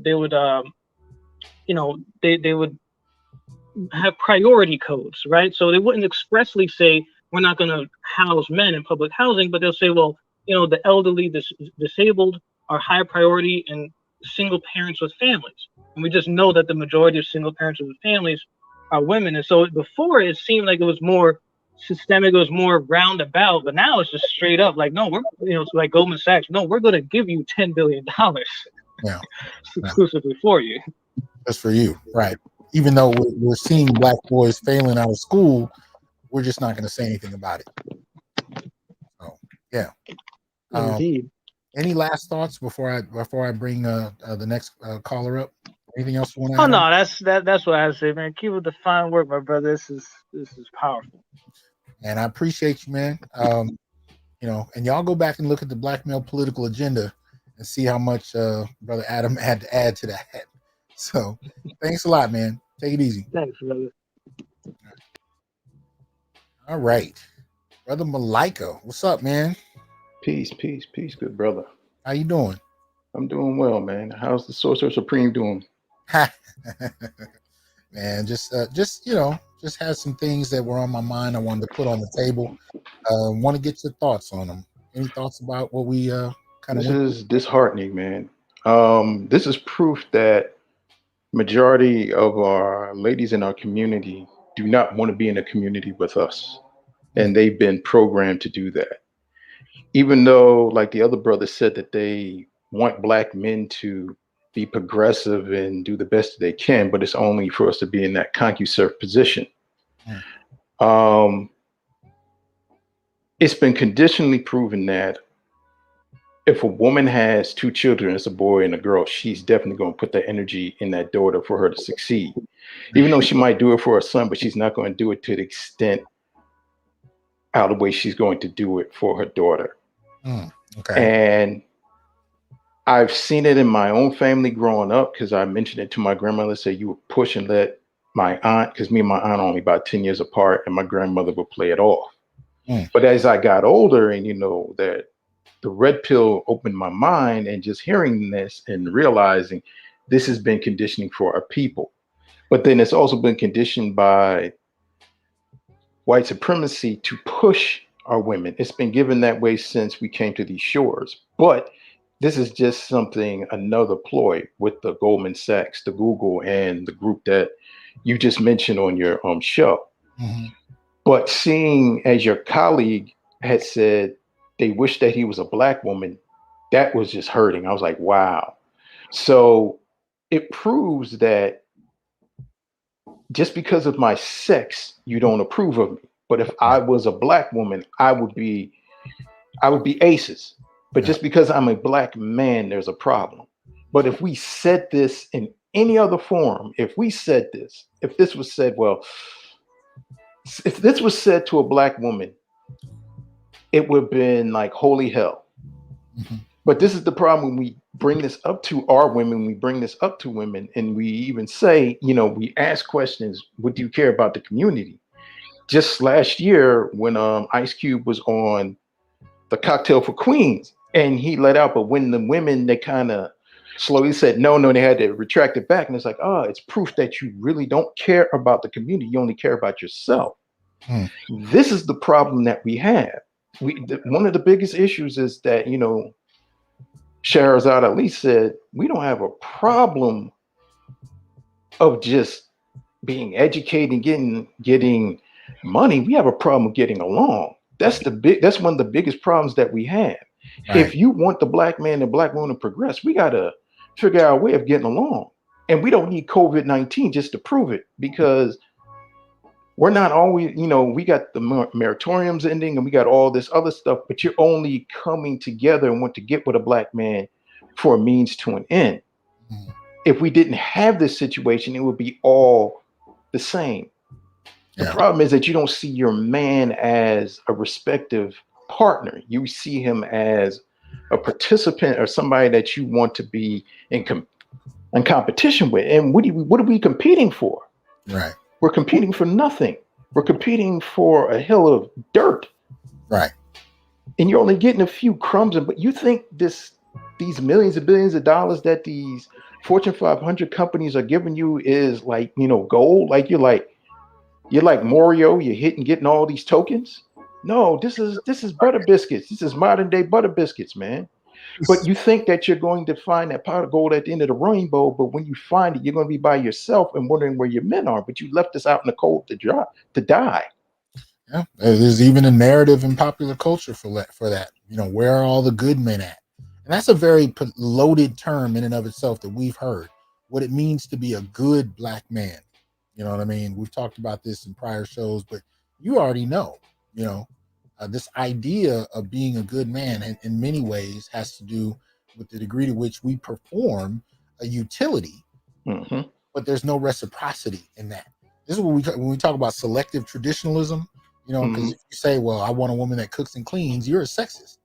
have priority codes, right? So they wouldn't expressly say we're not going to house men in public housing, but they'll say, well, the elderly, disabled are high priority, and single parents with families. And we just know that the majority of single parents with families are women. And so before it seemed like it was more systemic, it was more roundabout, but now it's just straight up like, no, it's like Goldman Sachs, no, we're going to give you $10 billion Yeah, yeah. exclusively for you. Just for you, right? Even though we're seeing black boys failing out of school, we're just not going to say anything about it. So, yeah. Indeed. Any last thoughts before I bring the next caller up? Anything else you want to Oh add on? no, that's what I say, man. Keep up the fine work, my brother. This is powerful. And I appreciate you, man. And y'all go back and look at the black male political agenda and see how much brother Adam had to add to that. So, thanks a lot, man. Take it easy. Thanks, brother. All right, brother Malika, what's up, man? Peace, peace, peace, good brother. How you doing? I'm doing well, man. How's the Sorcerer Supreme doing? Man, just just had some things that were on my mind. I wanted to put on the table. Want to get your thoughts on them. Any thoughts about what we kind of This went through? is disheartening, man. This is proof that majority of our ladies in our community do not want to be in a community with us, Hmm. and they've been programmed to do that. Even though, like the other brother said, that they want black men to be progressive and do the best they can, but it's only for us to be in that concuserve position. Hmm. Um, it's been conditionally proven that if a woman has two children, it's a boy and a girl, she's definitely going to put that energy in that daughter for her to succeed. Even though she might do it for her son, but she's not going to do it to the extent out of the way she's going to do it for her daughter. Hmm. Okay. And I've seen it in my own family growing up because I mentioned it to my grandmother. Say you would push and let my aunt, because me and my aunt are only about 10 years apart, and my grandmother would play it off. Hmm. But as I got older, and that the red pill opened my mind, and just hearing this and realizing this has been conditioning for our people. But then it's also been conditioned by white supremacy to push our women. It's been given that way since we came to these shores. But this is just something, another ploy with the Goldman Sachs, the Google, and the group that you just mentioned on your show. Mm-hmm. But seeing, as your colleague had said, they wish that he was a black woman, that was just hurting. I was like, wow. So it proves that just because of my sex, you don't approve of me. But if I was a black woman, I would be aces. But Yeah. just because I'm a black man, there's a problem. But if we said this in any other form, if this was said, well, if this was said to a black woman, it would have been like holy hell. Mm-hmm. But this is the problem when we bring this up to our women, we bring this up to women, and we even say, we ask questions, what do you care about the community? Just last year when Ice Cube was on the Cocktail for Queens and he let out, but when the women, they kind of slowly said, no, they had to retract it back. And it's like, it's proof that you really don't care about the community. You only care about yourself. Mm. This is the problem that we have. One of the biggest issues is that, Shahrazad Ali said, we don't have a problem of just being educated and getting money. We have a problem of getting along. That's one of the biggest problems that we have. Right. If you want the black man and black woman to progress, we got to figure out a way of getting along. And we don't need COVID-19 just to prove it, because we're not always, we got the moratoriums ending and we got all this other stuff, but you're only coming together and want to get with a black man for a means to an end. Mm. If we didn't have this situation, it would be all the same. The problem is that you don't see your man as a respective partner. You see him as a participant or somebody that you want to be in competition with. And what are we competing for? Right. We're competing for nothing. We're competing for a hill of dirt. Right. And you're only getting a few crumbs. But you think these millions and billions of dollars that these Fortune 500 companies are giving you is like, gold? Like you're like Mario, getting all these tokens. No, this is butter biscuits. This is modern day butter biscuits, man. But you think that you're going to find that pot of gold at the end of the rainbow, but when you find it, you're going to be by yourself and wondering where your men are. But you left us out in the cold to die. Yeah, there's even a narrative in popular culture for that. Where are all the good men at? And that's a very loaded term in and of itself that we've heard. What it means to be a good black man. You know what I mean? We've talked about this in prior shows, but you already know. This idea of being a good man, in many ways, has to do with the degree to which we perform a utility, Mm-hmm. but there's no reciprocity in that. This is when we talk about selective traditionalism. Because if you say, well, I want a woman that cooks and cleans, you're a sexist.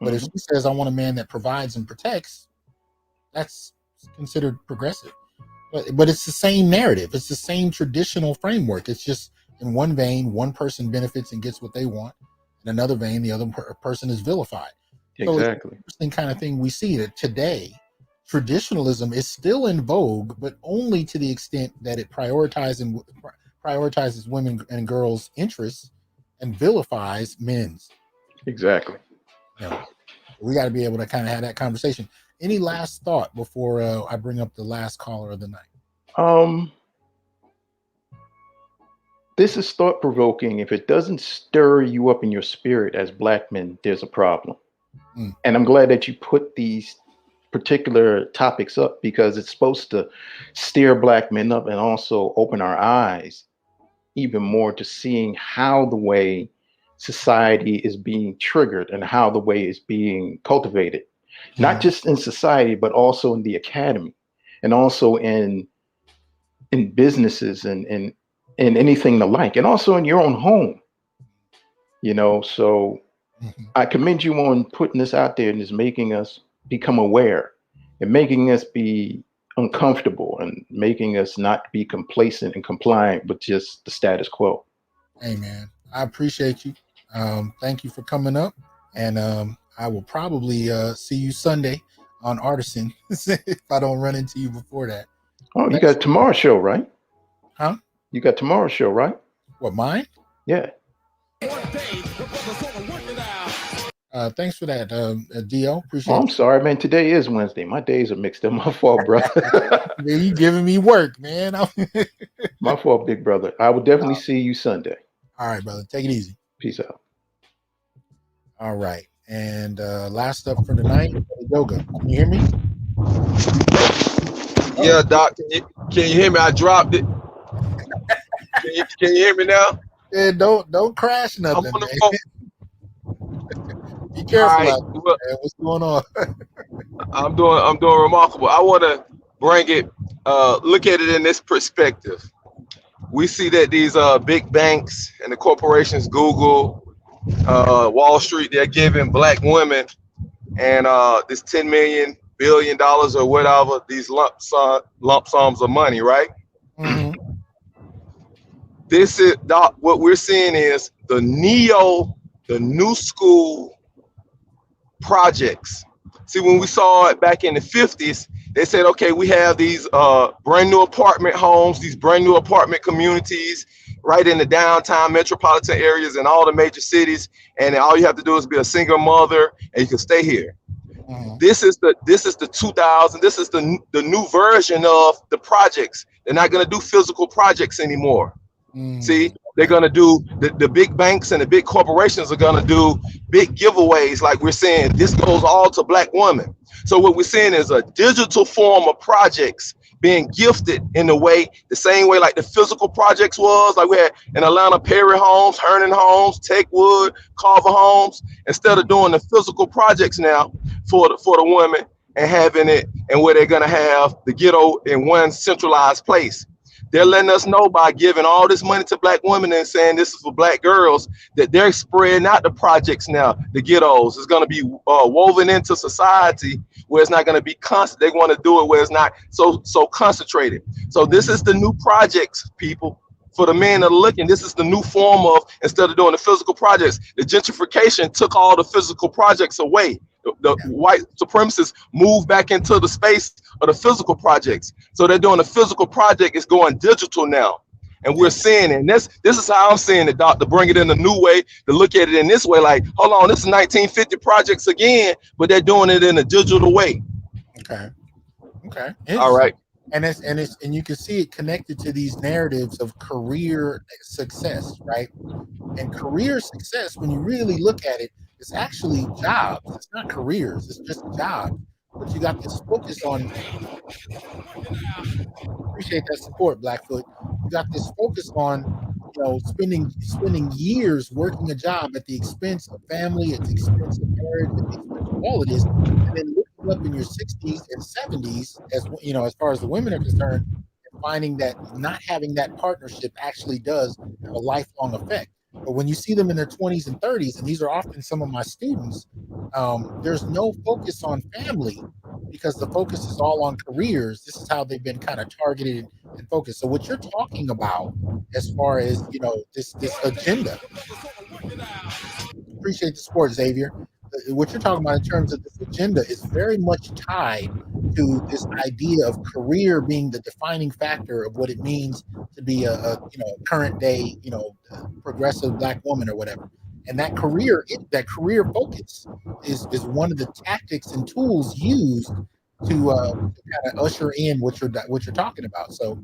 But if she says, I want a man that provides and protects, that's considered progressive. But it's the same narrative. It's the same traditional framework. It's just in one vein, one person benefits and gets what they want. In another vein, the other person is vilified. Exactly. So it's an interesting kind of thing we see that today, traditionalism is still in vogue, but only to the extent that it prioritizes women and girls' interests and vilifies men's. Exactly. You know, we got to be able to kind of have that conversation. Any last thought before I bring up the last caller of the night? This is thought provoking. If it doesn't stir you up in your spirit as Black men, there's a problem. And I'm glad that you put these particular topics up, because it's supposed to stir Black men up and also open our eyes even more to seeing how the way society is being triggered and how the way is being cultivated, not just in society, but also in the academy and also in businesses and anything the like, and also in your own home, you know. So I commend you on putting this out there and just making us become aware and making us be uncomfortable and making us not be complacent and compliant with just the status quo. Hey man, I appreciate you. Thank you for coming up, and I will probably see you Sunday on Artisan if I don't run into you before that. Oh, you got tomorrow's show, right? Huh? You got tomorrow's show, right? What, mine? Yeah. Thanks for that, Dio. Appreciate it. I'm sorry, man. Today is Wednesday. My days are mixed up. My fault, brother. Man, you giving me work, man. My fault, big brother. I will definitely see you Sunday. All right, brother. Take it easy. Peace out. All right. And last up for tonight, Yoga. Can you hear me? Yeah, Doc. Can you hear me? I dropped it. Can you hear me now? Yeah, don't crash nothing, I'm on the man. phone. Be careful All right, out there, man. What's going on? I'm doing remarkable. I want to bring it, look at it in this perspective. We see that these big banks and the corporations, Google, Wall Street, they're giving Black women and this $10 billion or whatever, these lump sums of money, right? Mm-hmm. This is, Doc, what we're seeing is the new school projects. See, when we saw it back in the 50s, they said, okay, we have these brand new apartment homes, these brand new apartment communities right in the downtown metropolitan areas in all the major cities, and all you have to do is be a single mother and you can stay here. Mm-hmm. This is the 2000, this is the new version of the projects. They're not going to do physical projects anymore. See, they're going to do the big banks and the big corporations are going to do big giveaways. Like we're saying, this goes all to Black women. So what we're seeing is a digital form of projects being gifted in the same way like the physical projects was. Like we had in Atlanta, Perry Homes, Hernan Homes, Techwood, Carver Homes. Instead of doing the physical projects now for the women and having it and where they're going to have the ghetto in one centralized place. They're letting us know by giving all this money to Black women and saying this is for Black girls that they're spreading out the projects now, the ghettos. It's going to be woven into society where it's not going to be constant. They want to do it where it's not so concentrated. So this is the new projects, people. For the men that are looking, this is the new form of, instead of doing the physical projects, the gentrification took all the physical projects away. The white supremacists moved back into the space of the physical projects. So they're doing the physical project is going digital now. And we're seeing it. And this is how I'm seeing it, Doc, to bring it in a new way, to look at it in this way. Like, hold on, this is 1950 projects again, but they're doing it in a digital way. Okay. All right. And you can see it connected to these narratives of career success, right? And career success, when you really look at it, it's actually jobs. It's not careers. It's just jobs. But you got this focus on. Appreciate that support, Blackfoot. You got this focus on, spending years working a job at the expense of family, at the expense of marriage, at the expense of all of this, and then looking up in your 60s and 70s, as far as the women are concerned, and finding that not having that partnership actually does have a lifelong effect. But when you see them in their 20s and 30s, and these are often some of my students, there's no focus on family because the focus is all on careers. This is how they've been kind of targeted and focused. So what you're talking about as far as, this agenda, appreciate the support, Xavier. what you're talking about in terms of this agenda is very much tied to this idea of career being the defining factor of what it means to be a current day progressive Black woman or whatever. And that career focus is one of the tactics and tools used to kind of usher in what you're talking about. So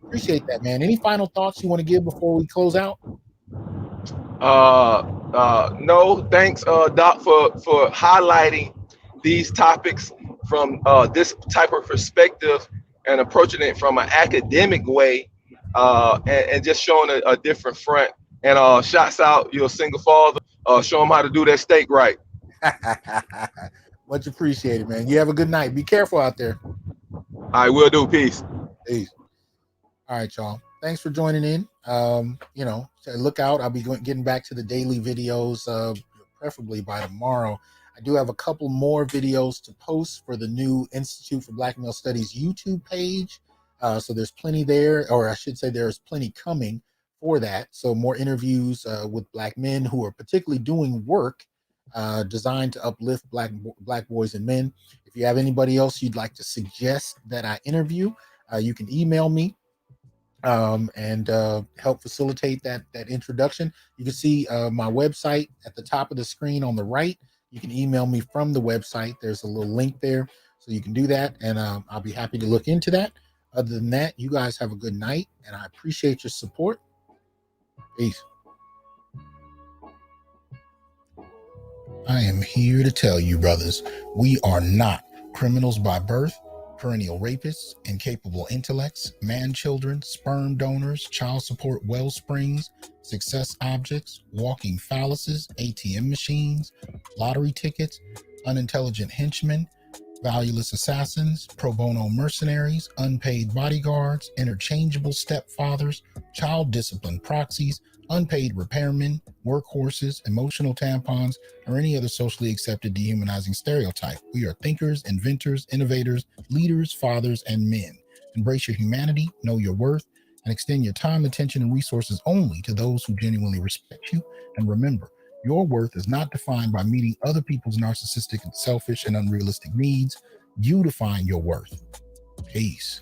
appreciate that, man. Any final thoughts you want to give before we close out? No, thanks, Doc, for highlighting these topics from this type of perspective and approaching it from an academic way, and just showing a different front. And shouts out, you're a single father. Show them how to do that steak right. Much appreciated, man. You have a good night. Be careful out there. I will do. Peace. Peace. All right, y'all. Thanks for joining in. Look out. I'll be getting back to the daily videos, preferably by tomorrow. I do have a couple more videos to post for the new Institute for Black Male Studies YouTube page. So there's plenty there, or I should say there's plenty coming for that. So more interviews with Black men who are particularly doing work designed to uplift Black boys and men. If you have anybody else you'd like to suggest that I interview, you can email me and help facilitate that introduction. You can see my website at the top of the screen on the right. You can email me from the website. There's a little link there, so you can do that, and I'll be happy to look into that. Other than that, you guys have a good night, and I appreciate your support. Peace. I am here to tell you, brothers, we are not criminals by birth, perennial rapists, incapable intellects, man-children, sperm donors, child support wellsprings, success objects, walking phalluses, ATM machines, lottery tickets, unintelligent henchmen, valueless assassins, pro bono mercenaries, unpaid bodyguards, interchangeable stepfathers, child discipline proxies, unpaid repairmen, workhorses, emotional tampons, or any other socially accepted dehumanizing stereotype. We are thinkers, inventors, innovators, leaders, fathers, and men. Embrace your humanity, know your worth, and extend your time, attention, and resources only to those who genuinely respect you. And remember, your worth is not defined by meeting other people's narcissistic and selfish and unrealistic needs. You define your worth. Peace.